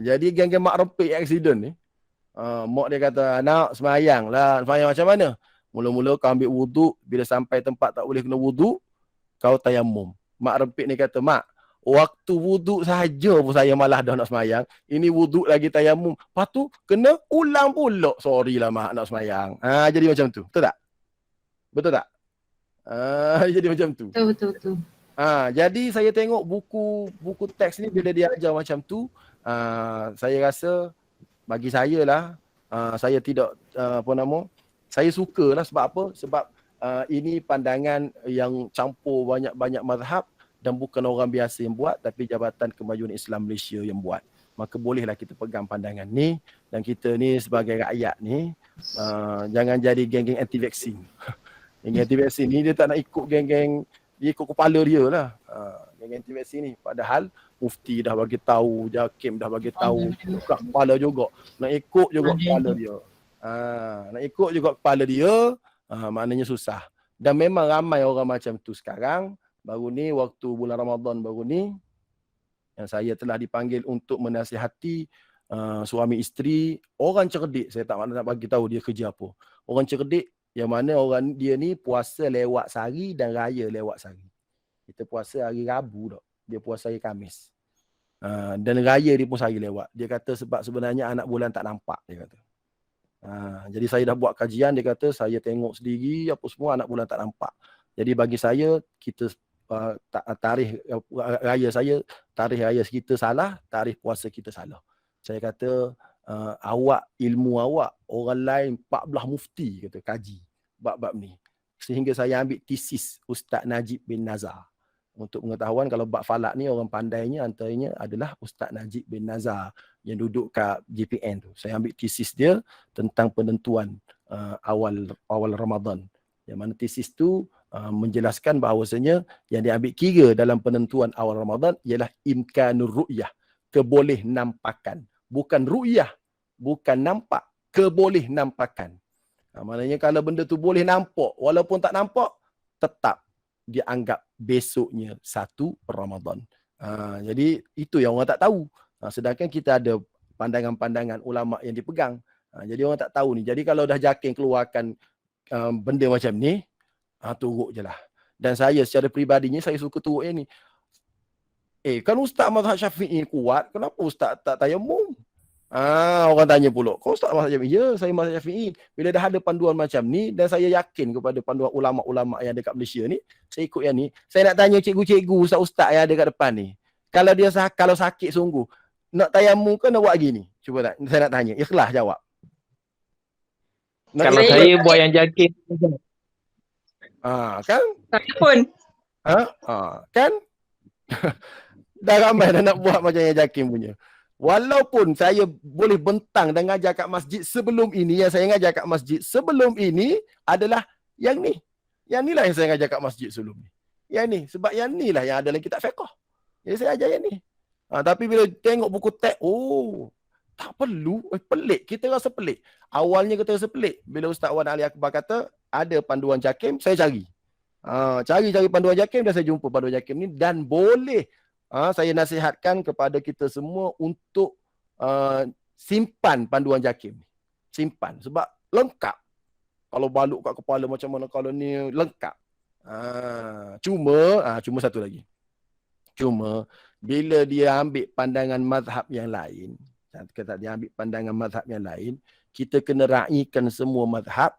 A: Jadi geng-geng mak rempik accident ni, mak dia kata, anak semayang lah. Semayang macam mana? Mula-mula kau ambil wuduk, bila sampai tempat tak boleh kena wuduk, kau tayamum. Mak rempik ni kata, mak, waktu wuduk sahaja pun saya malah dah nak semayang. Ini wuduk lagi tayamum. Lepas tu, kena ulang pula. Sorry lah mak, nak semayang. Jadi macam tu. Betul tak? Betul tak? Jadi macam tu.
B: Betul.
A: Jadi saya tengok buku teks ni bila dia ajar macam tu, saya rasa bagi saya lah, saya tidak saya sukalah. Sebab apa? Sebab ini pandangan yang campur banyak-banyak mazhab dan bukan orang biasa yang buat, tapi Jabatan Kemajuan Islam Malaysia yang buat. Maka bolehlah kita pegang pandangan ni, dan kita ni sebagai rakyat ni jangan jadi geng-geng anti-vaksin. Geng-geng anti-vaksin ni dia tak nak ikut geng-geng, dia ikut kepala dia lah. Geng-geng anti-vaksin ni, padahal Mufti dah bagi tahu, JAKIM dah bagi tahu, buka kepala juga. Nak ikut juga kepala dia. Nak ikut juga kepala dia, maknanya susah. Dan memang ramai orang macam tu sekarang. Baru ni, waktu bulan Ramadan baru ni, yang saya telah dipanggil untuk menasihati suami isteri, orang cerdik. Saya tak nak bagi tahu dia kerja apa. Orang cerdik, yang mana orang dia ni puasa lewat sehari dan raya lewat sehari. Kita puasa hari Rabu tak, dia puasa hari Khamis. Dan raya dia pun sehari lewat. Dia kata sebab sebenarnya anak bulan tak nampak, dia kata. Jadi saya dah buat kajian, dia kata saya tengok sendiri apa semua, anak bulan tak nampak. Jadi bagi saya, kita tarikh raya kita salah, tarikh puasa kita salah. Saya kata awak, ilmu awak, orang lain 14 mufti kata kaji bab-bab ni. Sehingga saya ambil tesis Ustaz Najib bin Nazar. Untuk pengetahuan, kalau bab falak ni orang pandainya antaranya adalah Ustaz Najib bin Nazar yang duduk kat JPN tu. Saya ambil tesis dia tentang penentuan awal Ramadan. Yang mana tesis tu menjelaskan bahawasanya yang diambil kira dalam penentuan awal Ramadan ialah imkanur ru'yah, keboleh nampakan. Bukan ru'yah, bukan nampak, keboleh nampakan. Maknanya kalau benda tu boleh nampak, walaupun tak nampak, tetap dianggap besoknya 1 Ramadan. Jadi itu yang orang tak tahu. Sedangkan kita ada pandangan-pandangan ulama yang dipegang. Jadi orang tak tahu ni. Jadi kalau dah JAKIM keluarkan benda macam ni, turut je lah. Dan saya secara peribadinya, saya suka turut yang ni. Kan Ustaz mazhab Syafi'i kuat, kenapa Ustaz tak tayamum? Orang tanya pula, kau Ustaz mazhab Syafi'i? Ya, saya mazhab Syafi'i. Bila dah ada panduan macam ni, dan saya yakin kepada panduan ulama-ulama yang ada kat Malaysia ni, saya ikut yang ni. Saya nak tanya cikgu-cikgu, ustaz-ustaz yang ada kat depan ni. Kalau dia kalau sakit sungguh, nak tayamum ke nak buat gini? Cuba tak, saya nak tanya. Ikhlas jawab.
C: Kalau saya buat yang JAKIM.
A: Kan?
D: Saya pun.
A: Kan? Dah ramai dah nak buat macam yang JAKIM punya. Walaupun saya boleh bentang dan ngajar kat masjid sebelum ini, yang saya ngajar kat masjid sebelum ini adalah yang ni. Yang ni lah yang saya ngajar kat masjid sebelum ni. Yang ni. Sebab yang ni lah yang ada dalam kitab fiqh. Jadi saya ajar yang ni. Tapi bila tengok buku teks, tak perlu. Pelik. Kita rasa pelik. Awalnya kita rasa pelik. Bila Ustaz Wan Ali Akbar kata, ada panduan JAKIM, saya cari. Cari panduan JAKIM dan saya jumpa panduan JAKIM ni. Dan boleh saya nasihatkan kepada kita semua untuk simpan panduan JAKIM ni. Simpan. Sebab lengkap. Kalau baluk kat kepala macam mana, kalau ni lengkap. Cuma satu lagi. Cuma bila dia ambil pandangan mazhab yang lain, dia ambil pandangan mazhab yang lain, kita kena raikan semua mazhab.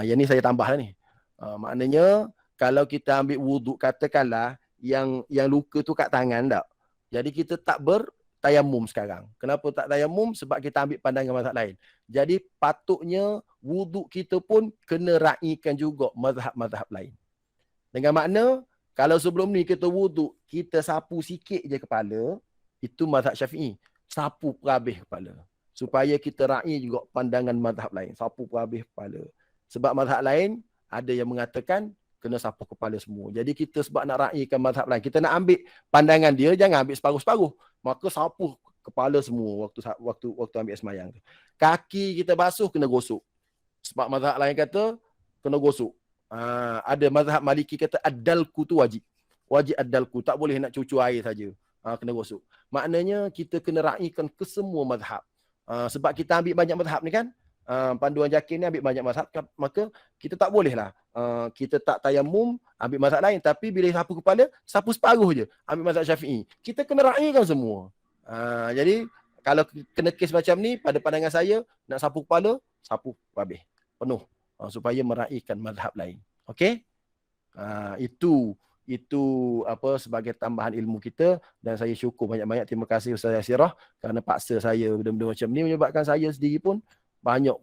A: Yang ni saya tambah lah ni. Maknanya kalau kita ambil wuduk, katakanlah yang luka tu kat tangan tak. Jadi kita tak bertayamum sekarang. Kenapa tak tayamum? Sebab kita ambil pandangan mazhab lain. Jadi patutnya wuduk kita pun kena raikan juga mazhab-mazhab lain. Dengan makna kalau sebelum ni kita wuduk, kita sapu sikit je kepala, itu mazhab Syafi'i. Sapu perhabis kepala. Supaya kita raih juga pandangan mazhab lain. Sapu perhabis kepala. Sebab mazhab lain ada yang mengatakan kena sapu kepala semua. Jadi kita sebab nak raihkan mazhab lain, kita nak ambil pandangan dia, jangan ambil separuh-separuh. Maka sapu kepala semua waktu ambil semayang. Kaki kita basuh kena gosok. Sebab mazhab lain kata kena gosok. Ada mazhab Maliki kata ad-dalku tu wajib. Wajib ad-dalku, tak boleh nak cucu air saja. Kena gosok. Maknanya kita kena raihkan ke semua mazhab. Sebab kita ambil banyak mazhab ni kan, panduan JAKIM ni ambil banyak mazhab, maka kita tak boleh lah kita tak tayamum ambil mazhab lain, tapi bila sapu kepala, sapu separuh je ambil mazhab Syafi'i. Kita kena raihkan semua. Jadi kalau kena kes macam ni, pada pandangan saya, nak sapu kepala, sapu habis penuh, supaya meraihkan mazhab lain. Okey? Itu apa sebagai tambahan ilmu kita, dan saya syukur banyak-banyak. Terima kasih Ustaz Yasirah kerana paksa saya benda-benda macam ni, menyebabkan saya sendiri pun banyak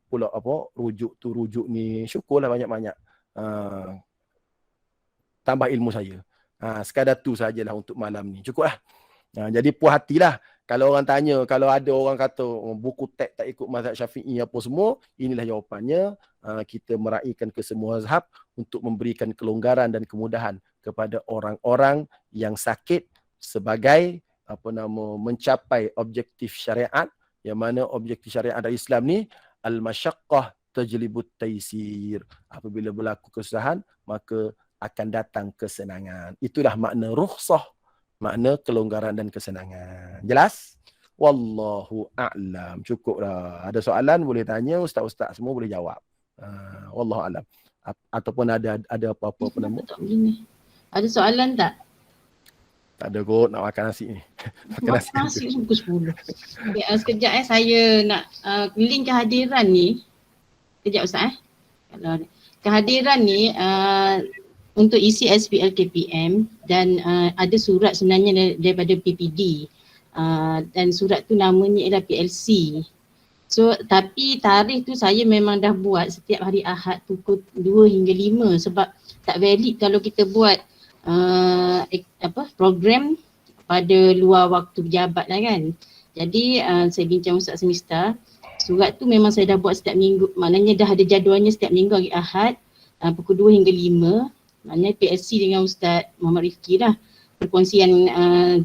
A: pula rujuk ni. Syukurlah banyak-banyak tambah ilmu saya. Sekadar tu sajalah untuk malam ni. Cukuplah. Jadi puas hatilah. Kalau orang tanya, kalau ada orang kata buku teks tak ikut mazhab Syafi'i apa semua, inilah jawapannya. Kita meraihkan ke semua mazhab untuk memberikan kelonggaran dan kemudahan kepada orang-orang yang sakit sebagai mencapai objektif syariat, yang mana objektif syariat dari Islam ni al-masyaqqah tajlibut taisir. Apabila berlaku kesusahan, maka akan datang kesenangan. Itulah makna rukhsah, makna kelonggaran dan kesenangan. Jelas? Wallahu a'lam. Cukuplah. Ada soalan boleh tanya, ustaz-ustaz semua boleh jawab. Wallahu a'lam. Ataupun ada apa-apa nama?
B: Ada soalan tak?
A: Tak ada kot, nak makan nasi ni.
B: Makan nasi pukul 10. Okay, sekejap saya nak link kehadiran ni. Sekejap Ustaz Kalau kehadiran ni untuk isi SPL KPM, dan ada surat sebenarnya daripada PPD, dan surat tu namanya ialah PLC. So tapi tarikh tu saya memang dah buat setiap hari Ahad pukul 2 hingga 5, sebab tak valid kalau kita buat program pada luar waktu pejabat lah kan. Jadi saya bincang Ustaz Semista, surat tu memang saya dah buat setiap minggu, maknanya dah ada jadualnya setiap minggu hari Ahad pukul 2 hingga 5. Maknanya PSC dengan Ustaz Muhammad Rifki lah. Perkongsian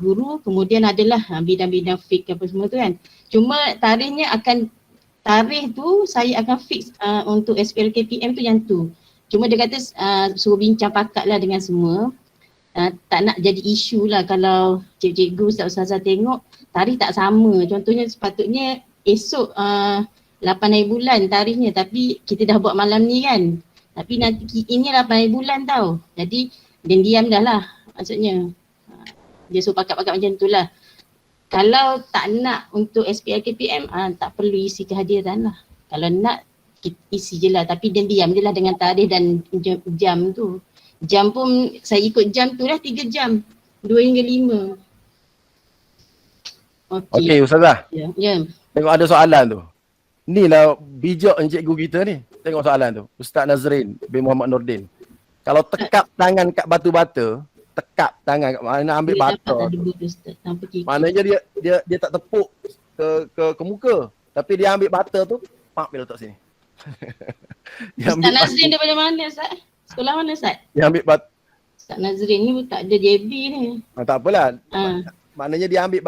B: guru, kemudian adalah bidang-bidang fiqh apa semua tu kan. Cuma tarikh tu saya akan fix untuk SPLKPM tu yang tu. Cuma dia kata suruh bincang pakat lah dengan semua. Tak nak jadi isu lah kalau cikgu ustaz-ustazah tengok tarikh tak sama. Contohnya sepatutnya esok 8 hari bulan tarikhnya, tapi kita dah buat malam ni kan. Tapi nanti ini 8 hari bulan tau. Jadi diam dah lah maksudnya. Dia suruh pakat-pakat macam tu lah. Kalau tak nak untuk SPLKPM tak perlu isi kehadiran lah. Kalau nak isi je lah, tapi diam je lah dengan tarikh dan jam tu. Jam pun saya ikut jam tu lah 3 jam. 2 hingga 5.
A: Okey Ustazah.
B: Ya.
A: Tengok ada soalan tu. Ni lah bijak cikgu kita ni. Tengok soalan tu. Ustaz Nazrin bin Muhammad Nordin. Kalau tekap tangan kat batu-bata, tekap tangan kat mana ambil bata. Maknanya dia tak tepuk ke muka. Tapi dia ambil bata tu, pak dia letak sini.
B: Ustaz Nazrin daripada mana Ustaz? Sekolah mana Ustaz?
A: Dia ambil batu.
B: Ustaz Nazrin ni tak ada JB ni.
A: Tak apalah. Maknanya dia ambil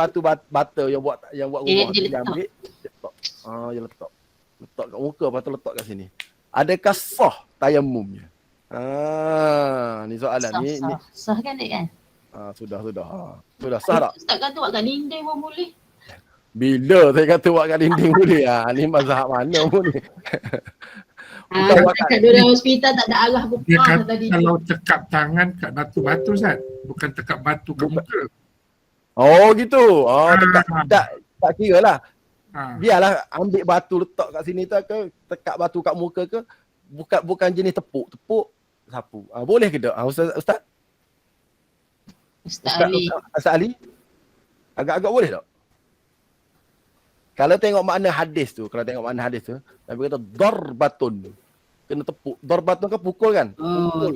A: bata yang buat rumah
B: dia
A: dia ambil. Dia letak. Letak kat muka, lepas tu letak kat sini. Adakah sah tayamumnya? Ni soalan ni.
B: Sah kan dek kan?
A: Sudah. Sudah sah tak?
B: Ustaz kata buat kat dinding pun boleh.
A: Bila saya kata buat kat dinding boleh? Ni mazhab mana boleh?
B: Kat dalam hospital tak ada arah pun.
D: Dia kata kalau tekap tangan kat batu-batu Ustaz, bukan tekap batu kat muka.
A: Oh gitu. Tak kira lah. Biarlah ambil batu letak kat sini tu ke, tekap batu kat muka ke, bukan jenis tepuk sapu. Boleh ke tak? Ustaz Ali. Ustaz Ali? Agak-agak boleh tak? Kalau tengok makna hadis tu, Nabi kata darbatun. Kena tepuk. Darbatun kan pukul kan?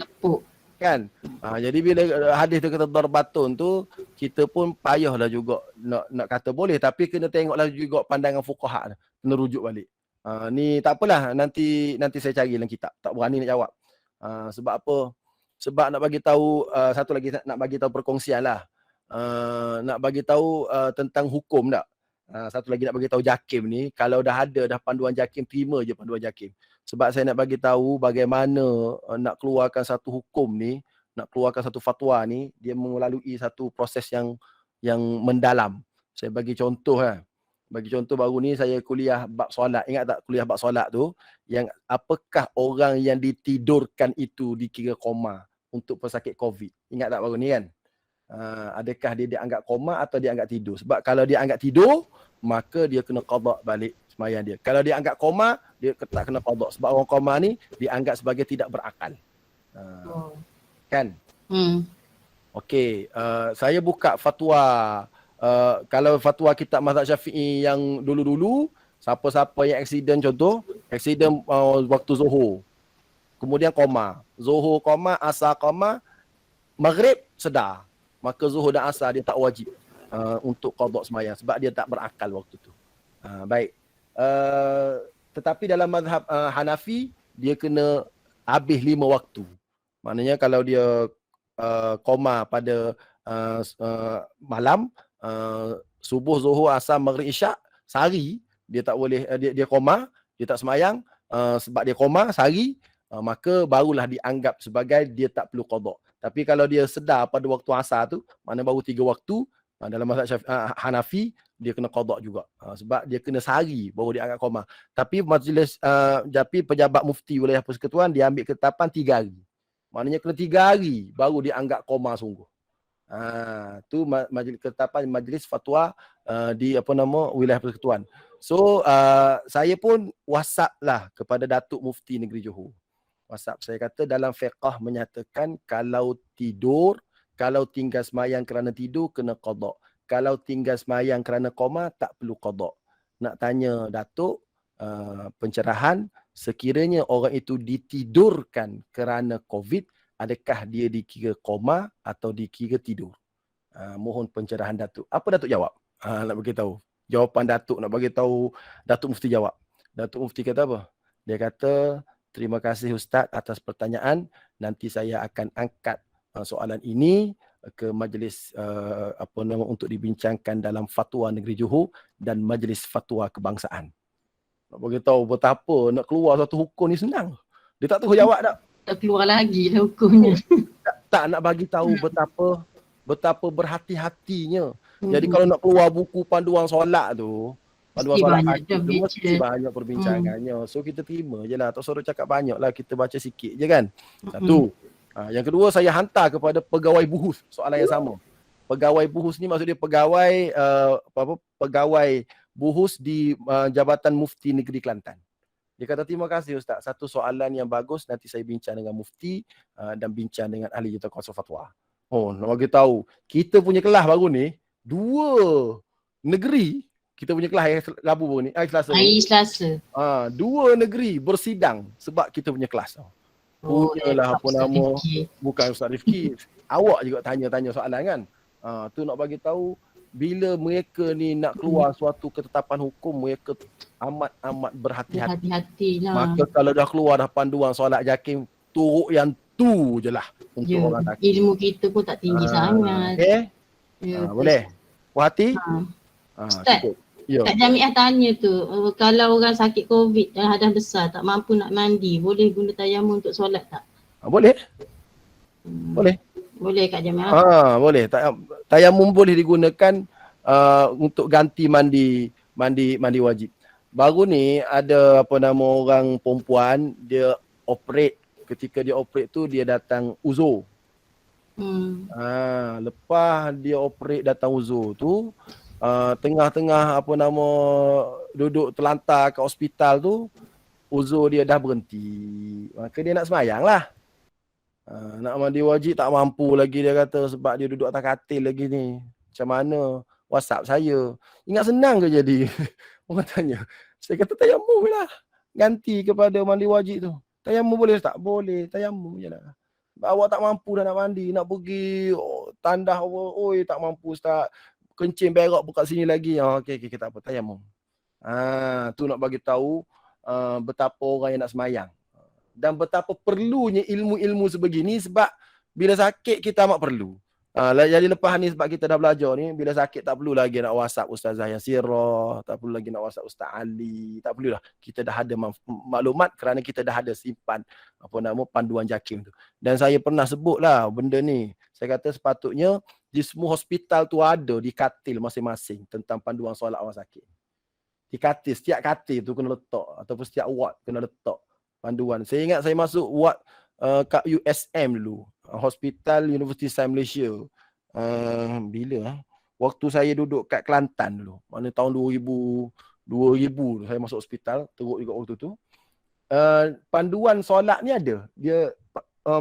B: Tepuk.
A: Kan? Jadi bila hadis tu kata darbatun tu, kita pun payahlah juga nak kata boleh, tapi kena tengoklah juga pandangan fuqaha. Kena rujuk balik. Ni tak apalah, nanti saya cari dalam kitab. Tak berani nak jawab. Sebab apa? Sebab nak bagi tahu satu lagi, nak bagi tahu perkongsian lah. Nak bagi tahu tentang hukum tak? Satu lagi nak bagi tahu JAKIM ni, kalau dah ada panduan JAKIM, terima je panduan JAKIM. Sebab saya nak bagi tahu bagaimana nak keluarkan satu hukum ni, nak keluarkan satu fatwa ni, dia melalui satu proses yang mendalam. Saya bagi contoh lah. Bagi contoh baru ni saya kuliah bab solat. Ingat tak kuliah bab solat tu? Yang apakah orang yang ditidurkan itu dikira koma untuk pesakit COVID? Ingat tak baru ni kan? Adakah dia dianggap koma atau dia anggap tidur? Sebab kalau dia anggap tidur, maka dia kena qada balik sembahyang dia. Kalau dia anggap koma, dia tak kena qada. Sebab orang koma ni dianggap sebagai tidak berakal. Kan? Okey, saya buka fatwa. Kalau fatwa kitab mazhab Syafi'i yang dulu-dulu, siapa-siapa yang aksiden, contoh aksiden waktu Zuhur, kemudian koma, Zuhur koma, Asar koma, Maghrib sedar, maka Zuhur dan Asar dia tak wajib untuk qada sembahyang sebab dia tak berakal waktu tu. Baik. Tetapi dalam mazhab Hanafi, dia kena habis 5 waktu. Maknanya kalau dia koma pada malam, subuh, Zuhur, Asar, Maghrib, Isyak, sehari dia tak boleh, dia koma, dia tak sembahyang sebab dia koma sehari, maka barulah dianggap sebagai dia tak perlu qada. Tapi kalau dia sedar pada waktu asar tu, mana baru 3 waktu, dalam mazhab Hanafi dia kena qada juga. Sebab dia kena sehari baru dia anggap koma. Tapi majlis pejabat mufti wilayah persekutuan dia ambil ketetapan 3 hari. Maknanya kena 3 hari baru dia anggap koma sungguh. Tu majlis ketetapan majlis fatwa di wilayah persekutuan. So saya pun WhatsApp lah kepada Datuk Mufti Negeri Johor. WhatsApp saya kata dalam fiqh menyatakan kalau tidur, kalau tinggal semayang kerana tidur kena qada. Kalau tinggal semayang kerana koma tak perlu qada. Nak tanya Datuk pencerahan, sekiranya orang itu ditidurkan kerana COVID, adakah dia dikira koma atau dikira tidur? Mohon pencerahan Datuk. Apa Datuk jawab? Nak bagi tahu. Jawapan Datuk nak bagi tahu Datuk Mufti jawab. Datuk Mufti kata apa? Dia kata Terima kasih Ustaz atas pertanyaan. Nanti saya akan angkat soalan ini ke majlis untuk dibincangkan dalam Fatwa Negeri Johor dan Majlis Fatwa Kebangsaan. Nak bagi tahu betapa nak keluar satu hukum ni senang. Dia tak tahu jawab tak.
B: Tak keluar lagi lah hukumnya.
A: Tak nak bagi tahu betapa berhati-hatinya. Jadi kalau nak keluar buku panduan solat tu, panduan
B: Mesti
A: solat
B: banyak
A: hati tu
B: dah
A: mesti
B: baca.
A: banyak perbincangannya. So kita terima je lah. Tak suruh cakap banyak lah. Kita baca sikit je kan. Satu. Yang kedua, saya hantar kepada pegawai buhus soalan yang sama. Pegawai buhus ni maksud dia pegawai pegawai buhus di Jabatan Mufti Negeri Kelantan. Dia kata terima kasih Ustaz. Satu soalan yang bagus, nanti saya bincang dengan Mufti dan bincang dengan ahli jurukuasa fatwa. Oh, nak bagi tahu, kita punya kelas baru ni 2 negeri, kita punya kelas hari Rabu baru ni, Selasa.
B: Hari Selasa.
A: 2 negeri bersidang sebab kita punya kelas tau. Punyalah apa nama, bukan Ustaz Rifki. Awak juga tanya-tanya soalan kan. Tu nak bagi tahu bila mereka ni nak keluar suatu ketetapan hukum, mereka amat berhati-hati.
B: Hati-hati lah.
A: Maka kalau dah keluar dah panduan solat JAKIM, turuk yang tu je lah untuk orang tak.
B: Ilmu kita pun tak tinggi sangat.
A: Okay?
B: Ya,
A: Boleh? Puas hati?
B: Ustaz,
A: Cukup. Ya.
B: Kat Jamiah tanya tu, kalau orang sakit COVID dan hadas besar tak mampu nak mandi, boleh guna tayamum untuk solat tak?
A: Boleh? Boleh.
B: Boleh kat Jamiah.
A: Boleh. Tayamum boleh digunakan untuk ganti mandi wajib. Baru ni ada orang perempuan dia operate. Ketika dia operate tu dia datang uzur. Lepas dia operate datang uzur tu, tengah-tengah duduk terlantar kat hospital tu, uzur dia dah berhenti. Maka dia nak semayang lah. Nak mandi wajib tak mampu lagi dia kata sebab dia duduk atas katil lagi ni. Macam mana? WhatsApp saya. Ingat senang ke jadi? Orang tanya. Saya kata tayamum lah. Ganti kepada mandi wajib tu. Tayamum boleh tak? Boleh. Tayamum je lah. Awak tak mampu dah nak mandi. Nak pergi tandah. Oi tak mampu Ustaz. Kencing berak buka sini lagi. Okey, tak apa. Tayamum. Tu nak bagi tahu betapa orang yang nak semayang. Dan betapa perlunya ilmu-ilmu sebegini sebab bila sakit kita amat perlu. Jadi lepas ni sebab kita dah belajar ni, bila sakit tak perlu lagi nak WhatsApp Ustazah Yasirah, tak perlu lagi nak WhatsApp Ustaz Ali, tak perlulah. Kita dah ada maklumat kerana kita dah ada simpan panduan JAKIM tu. Dan saya pernah sebutlah benda ni. Saya kata sepatutnya di semua hospital tu ada di katil masing-masing tentang panduan solat orang sakit. Di katil, setiap katil tu kena letak ataupun setiap ward kena letak panduan. Saya ingat saya masuk ward kat USM dulu, Hospital Universiti Sains Malaysia. Bila waktu saya duduk kat Kelantan dulu. Mana tahun 2000 saya masuk hospital, teruk juga waktu tu. Panduan solat ni ada. Dia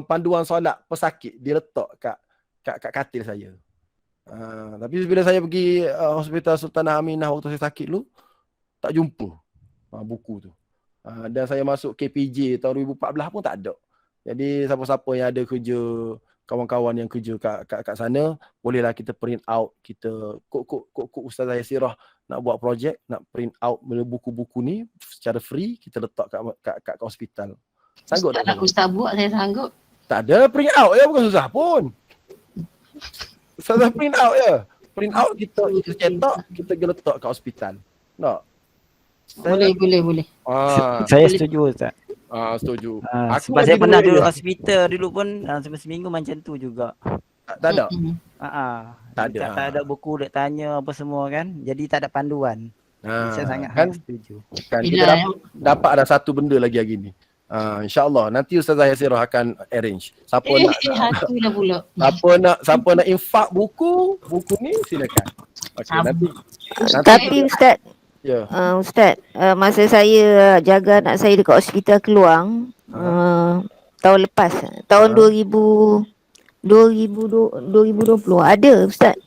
A: panduan solat pesakit dia letak kat katil saya. Tapi bila saya pergi Hospital Sultanah Aminah waktu saya sakit dulu, tak jumpa buku tu. Dan saya masuk KPJ tahun 2014 pun tak ada. Jadi siapa-siapa yang ada kerja, kawan-kawan yang kerja kat sana, bolehlah kita print out, kita kok Ustazah Yasirah nak buat projek, nak print out buku-buku ni secara free, kita letak kat hospital. Sanggup tak?
B: Ustaz buat, saya sanggup.
A: Tak ada, print out ya, bukan susah pun. Ustazah print out je. Print out kita cetak, kita letak kat hospital. Nak?
B: Boleh.
E: Saya setuju Ustaz.
A: Setuju.
E: Sebab saya pernah duduk hospital dulu pun seminggu macam tu juga.
A: Tak ada.
E: Tak ada buku nak tanya apa semua kan. Jadi tak ada panduan. Saya sangat setuju.
A: Kan kita dapat ada satu benda lagi hari ni. InsyaAllah nanti Ustazah Yasirah akan arrange. Siapa nak infak buku ni silakan. Okey nanti.
F: Tapi Ustaz, Ustaz, masa saya jaga anak saya dekat hospital Keluang tahun lepas, tahun 2020 ada Ustaz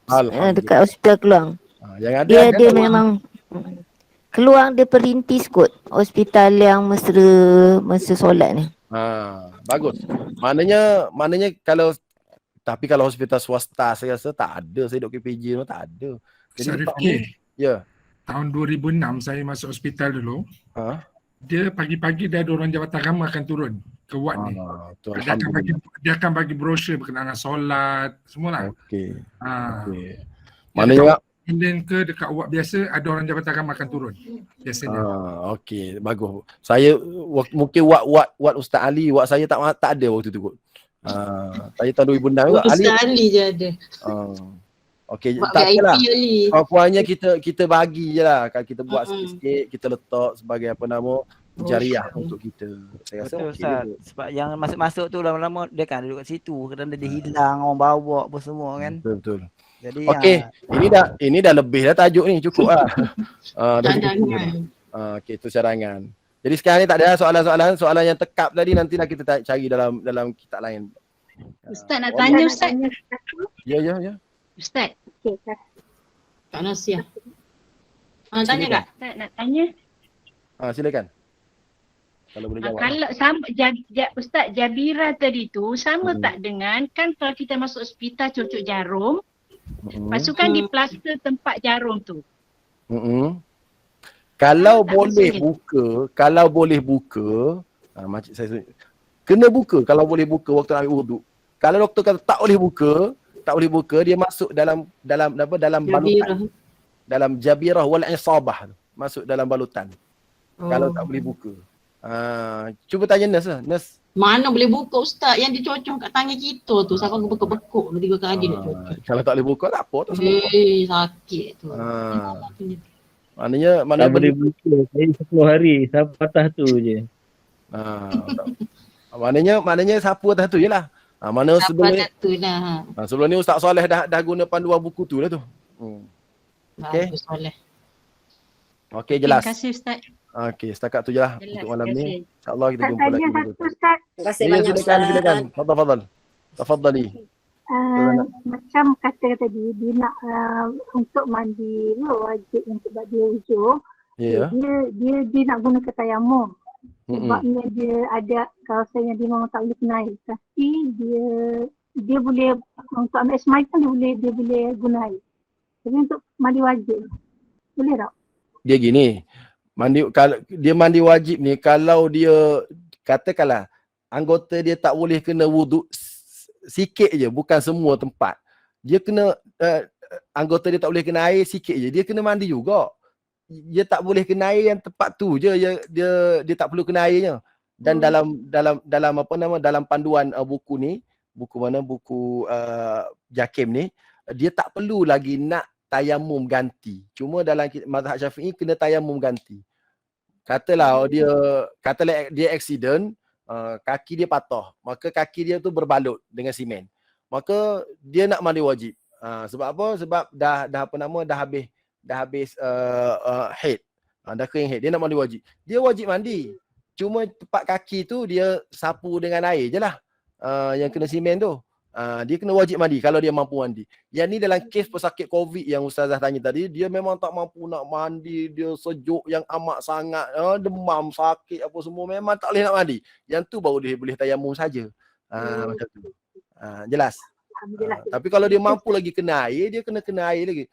F: dekat hospital Keluang.
A: Yang ada
F: dia memang Keluang dia perintis kot hospital yang mesra solat ni.
A: Bagus. Maknanya kalau hospital swasta saya rasa tak ada. Saya duduk KPJ tu tak ada. Jadi
D: Syarifki,
A: ya.
D: tahun 2006 saya masuk hospital dulu. dia pagi-pagi dia ada orang Jabatan Agama akan turun ke ward ni.
A: Tu,
D: Dia akan bagi brosur berkenaan dengan solat, semualah.
A: Okey.
D: Okey.
A: Maknanya
D: Indian ke dekat ward biasa ada orang Jabatan Agama akan turun biasanya.
A: Okey, bagus. Saya mungkin wad Ustaz Ali, wad saya tak ada waktu tu kot. Saya tahun 2006 juga.
B: Ustaz Ali je ada.
A: Okey,
B: Buat
A: tak apalah.
B: VIP Ali.
A: Kurang-kurangnya kita bagi je lah. Kalau kita buat sikit-sikit, kita letak sebagai apa nama, jariah untuk kita. Saya rasa
E: Betul
A: okey
E: Ustaz.
A: je.
E: Sebab yang masuk-masuk tu lama-lama dia kan duduk kat situ. Kadang dia hilang, orang bawa apa semua kan.
A: Betul.
E: Jadi
A: Okey, ini dah lebih dah tajuk ni, cukup lah.
B: Cadangan.
A: Okey, itu cadangan. Jadi sekarang ni tak ada soalan yang tekap tadi, nantilah kita cari dalam kitab lain.
B: Ustaz nak tanya Ustaz.
A: Ya.
B: Ustaz. Kak Nasiah. Tanya Kak.
G: Ustaz nak tanya.
A: Silakan. Kalau boleh jawab.
G: Kalau sama Ustaz Jabira tadi tu sama tak dengan kan kalau kita masuk hospital cucuk jarum, lepas tu kan di plaster tempat jarum tu.
A: Kalau boleh buka, macam saya kena buka kalau boleh buka waktu nak ambil wuduk. Kalau doktor kata tak boleh buka, dia masuk dalam balutan. Dalam jabirah wal isabah, masuk dalam balutan. Kalau tak boleh buka. Cuba tanya nurse lah. Nurse.
B: Mana boleh buka Ustaz? Yang dicocok kat tangan kita tu. Sampai bekuk-bekuk 3 kali nak cocok.
A: Kalau tak boleh buka tak apa. Tak semua.
B: Sakit tu.
A: Maknanya
C: Tak boleh buka. Saya 10 hari. Sampai patah tu je.
A: Maknanya sapu atas tu je lah. Mana sebelum ni, sebelum ni Ustaz Soleh dah guna panduan buku tu lah tu. Okey. Okey, jelas.
G: Terima kasih Ustaz.
A: Okey, setakat tu je lah untuk malam ni. InsyaAllah kita jumpa lagi.
H: Ustaz.
I: Terima kasih banyak Ustaz.
A: Silakan. Tafadhali.
H: Macam kata tadi dia nak untuk mandi wajib untuk buat dia wujud. Dia nak guna tayamum. Sebabnya dia ada kawasan yang dia memang tak boleh kena air. Tapi dia boleh untuk ambil semai pun dia boleh guna air. Tapi untuk mandi wajib boleh tak?
A: Dia gini. Kalau dia mandi wajib ni, kalau dia katakanlah anggota dia tak boleh kena wuduk sikit je, bukan semua tempat. Dia kena anggota dia tak boleh kena air sikit je, dia kena mandi juga. Dia tak boleh kena air yang tempat tu je, dia tak perlu kena airnya. Dan dalam apa nama, dalam panduan buku ni, buku Jakim ni, dia tak perlu lagi nak tayamum ganti. Cuma dalam mazhab Syafi'i kena tayamum ganti. Katalah dia accident, kaki dia patah, maka kaki dia tu berbalut dengan simen. Maka dia nak mandi wajib. Sebab apa? Sebab dah habis head. Dah kering head. Dia nak mandi wajib. Dia wajib mandi. Cuma tempat kaki tu dia sapu dengan air je lah. Yang kena simen tu. Dia kena wajib mandi kalau dia mampu mandi. Yang ni dalam kes pesakit COVID yang Ustazah tanya tadi, dia memang tak mampu nak mandi, dia sejuk yang amat sangat, demam, sakit apa semua, memang tak boleh nak mandi. Yang tu baru dia boleh tayamum saja. Macam tu. Jelas. Tapi kalau dia mampu lagi kena air, dia kena air lagi.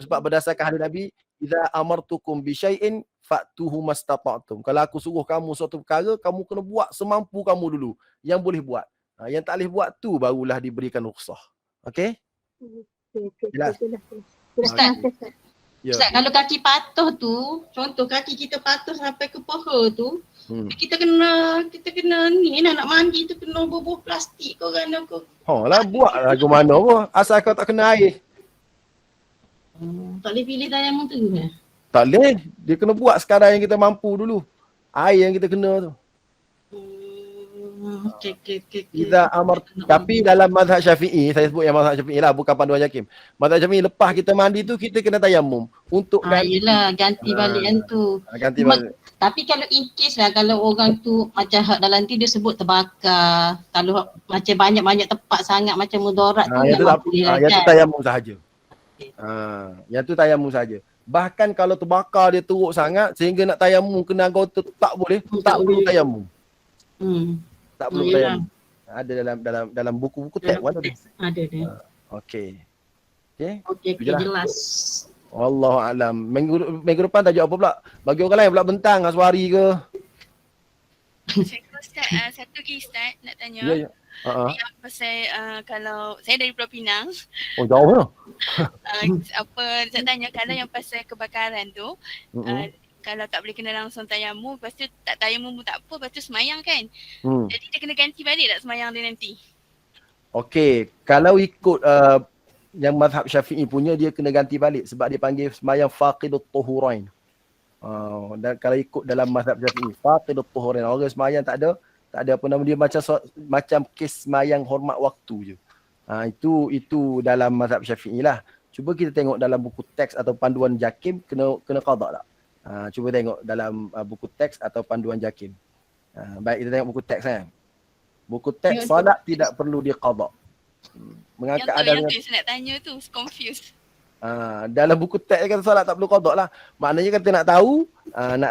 A: Sebab berdasarkan hadis Nabi, idza amartukum bi syai'in fa'tuhu mastata'tum. Kalau aku suruh kamu suatu perkara, kamu kena buat semampu kamu dulu yang boleh buat. Yang tak boleh buat tu barulah diberikan rukhsah. Okey? Jelas.
B: Ustaz, kalau kaki patuh tu, contoh kaki kita patuh sampai ke paha tu, kita kena ni nak mandi tu kena bubuh plastik kau kan aku.
A: Lah buat lagu mana pun, asal kau tak kena air.
B: Tak boleh pilih tayamum tu ke?
A: Tak boleh. Dia kena buat sekarang yang kita mampu dulu. Air yang kita kena tu. Idza amar, tapi dalam mazhab Syafi'i, saya sebut yang mazhab Syafi'i lah, bukan panduan Jakim. Mazhab Syafi'i, lepas kita mandi tu kita kena tayamum untuk
B: ganti balik yang tu.
A: Ganti balik.
B: Tapi kalau in case lah, kalau orang tu macam dalam tu dia sebut terbakar, kalau macam banyak-banyak tempat sangat macam mudarat tu
A: yang tu tayamum sahaja. Yang tu tayamum sahaja. Bahkan kalau terbakar dia teruk sangat sehingga nak tayamum kena anggota tak boleh, tak perlu tayamum. Tak perlu tayamum. Ada dalam buku-buku teks pun ada.
B: Ada dia.
A: Okey,
B: jelas.
A: Wallahu alam. Minggu depan tajuk apa pula? Bagi orang lain pula bentang, hari ke?
I: Ustaz, satu lagi Ustaz nak tanya.
A: Ya, ya.
I: Yang pasal kalau saya dari Pulau Pinang.
A: Oh, jauh lah.
I: Saya tanya kalau yang pasal kebakaran tu, kalau tak boleh kena langsung tayamum, lepas tu tak tayamum pun tak apa, lepas tu semayang kan. Jadi dia kena ganti balik tak semayang dia nanti?
A: Okey, kalau ikut yang mazhab Syafi'i punya, dia kena ganti balik sebab dia panggil semayang faqidut tuhurain. Dan kalau ikut dalam mazhab Syafi'i, faqidut tuhurain, orang semayang tak ada apa nama dia, macam kes semayang hormat waktu je. Itu dalam mazhab Syafi'i lah. Cuba kita tengok dalam buku teks atau panduan JAKIM kena qada tak? Cuba tengok dalam buku teks atau panduan JAKIM. Baik, kita tengok buku teks kan. Buku teks solat tidak perlu diqada. Mengangkat
I: yang tu saya nak tanya tu, confused.
A: Dalam buku teks kata solat tak perlu qada lah. Maknanya kita nak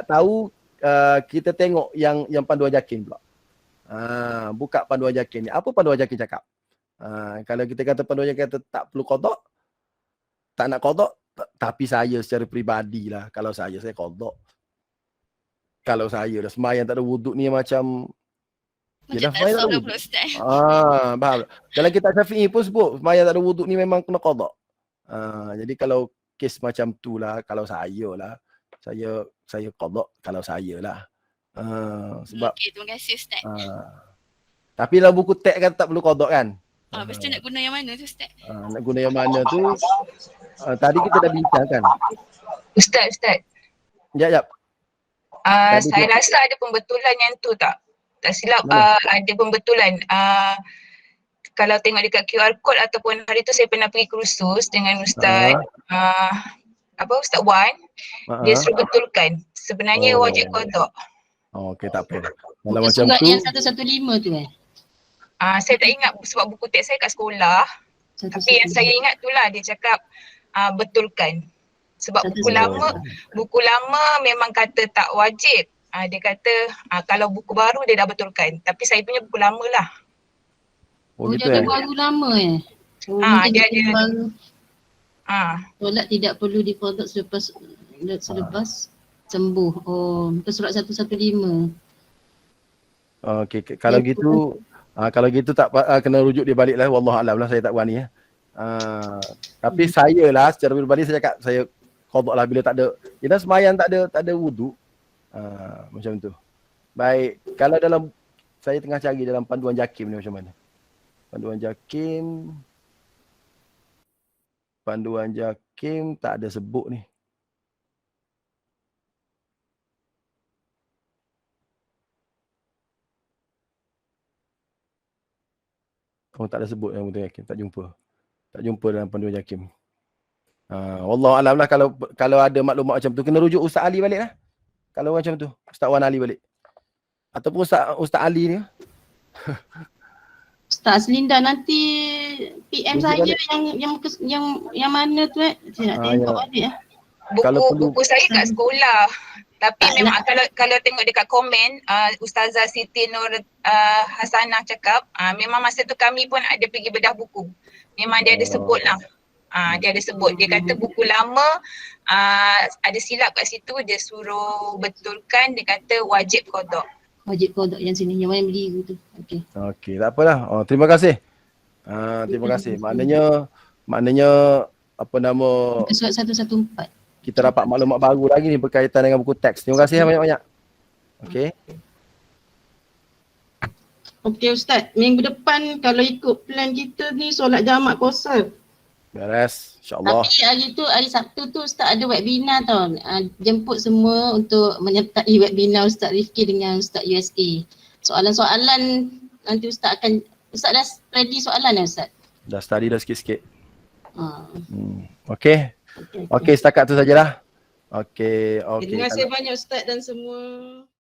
A: tahu kita tengok yang panduan JAKIM pula. Buka panduan JAKIM ni. Apa panduan JAKIM cakap? Kalau kita kata panduan JAKIM kata tak perlu qada, tak nak qada, tapi saya secara peribadi lah, kalau saya qada. Kalau saya dah sembahyang tak ada wuduk ni macam
I: tak sahur pula Ustaz.
A: Faham. Dalam kitab Syafi'i pun sebut sembahyang tak ada wuduk ni memang kena qada. Jadi kalau kes macam tu lah, kalau saya qada kalau saya lah. Sebab
I: terima kasih Ustaz.
A: Tapi dalam buku teks kata tak perlu qada kan?
I: Lepas tu nak guna yang mana tu Ustaz?
A: Nak guna yang mana tu tadi kita dah bincangkan.
J: Ustaz.
A: Jap.
J: Saya rasa ada pembetulan yang tu tak silap. Ada pembetulan. Kalau tengok dekat QR code ataupun hari tu saya pernah pergi kursus dengan Ustaz Ustaz Wan, dia suruh betulkan. Sebenarnya wajib qada.
A: Okey, tak apa. Kalau
B: Bukan
A: macam
B: surat
A: tu
B: yang 115 tu
J: saya tak ingat sebab buku teks saya kat sekolah. Tapi yang saya ingat tu lah dia cakap betulkan. Sebab buku lama memang kata tak wajib. Dia kata kalau buku baru dia dah betulkan. Tapi saya punya buku lama lah.
A: gitu
B: dia baru lama
J: dia ada
B: baru. Solat tidak perlu diqada selepas sembuh. Itu surat 115.
A: Okey, kalau gitu tak kena rujuk dia balik lah, wallahu alam lah, saya tak berani ya. Tapi saya lah secara pribadi saya cakap saya qada lah bila tak ada, kita sembahyang tak ada wuduk. Macam tu. Baik, kalau dalam saya tengah cari dalam panduan JAKIM ni macam mana? Panduan JAKIM tak ada sebut ni. Tak ada sebut dalam panduan JAKIM, tak jumpa dalam panduan JAKIM. Wallahu alam lah, kalau ada maklumat macam tu kena rujuk Ustaz Ali balik lah. Kalau macam tu, Ustaz Wan Ali balik. Ataupun Ustaz Ali ni.
B: Ustaz Linda nanti PM saya yang mana tu saya nak tengok balik
J: buku saya kat sekolah. Tapi memang kalau tengok dekat komen Ustazah Siti Nur Hasanah cakap memang masa tu kami pun ada pergi bedah buku. Memang dia ada sebut lah. Dia ada sebut. Dia kata buku lama ada silap kat situ, dia suruh betulkan, dia kata wajib qada.
B: Wajib qada yang sini, yang mana beli tu.
A: Okey, tak apalah. Terima kasih. Terima kasih. Maknanya apa nama,
B: surat 114.
A: kita dapat maklumat baru lagi ni berkaitan dengan buku teks. Terima kasih banyak-banyak. Okey.
B: Okey Ustaz, minggu depan kalau ikut plan kita ni solat jamak kosong.
A: Beres, insya-Allah.
B: Tapi hari Sabtu tu Ustaz ada webinar tau. Jemput semua untuk menyertai webinar Ustaz Rifki dengan Ustaz USA. Soalan-soalan nanti Ustaz dah ready soalan dah Ustaz?
A: Dah study dah sikit-sikit. Okey, setakat tu sajalah. Okey.
B: Terima kasih banyak Ustaz dan semua.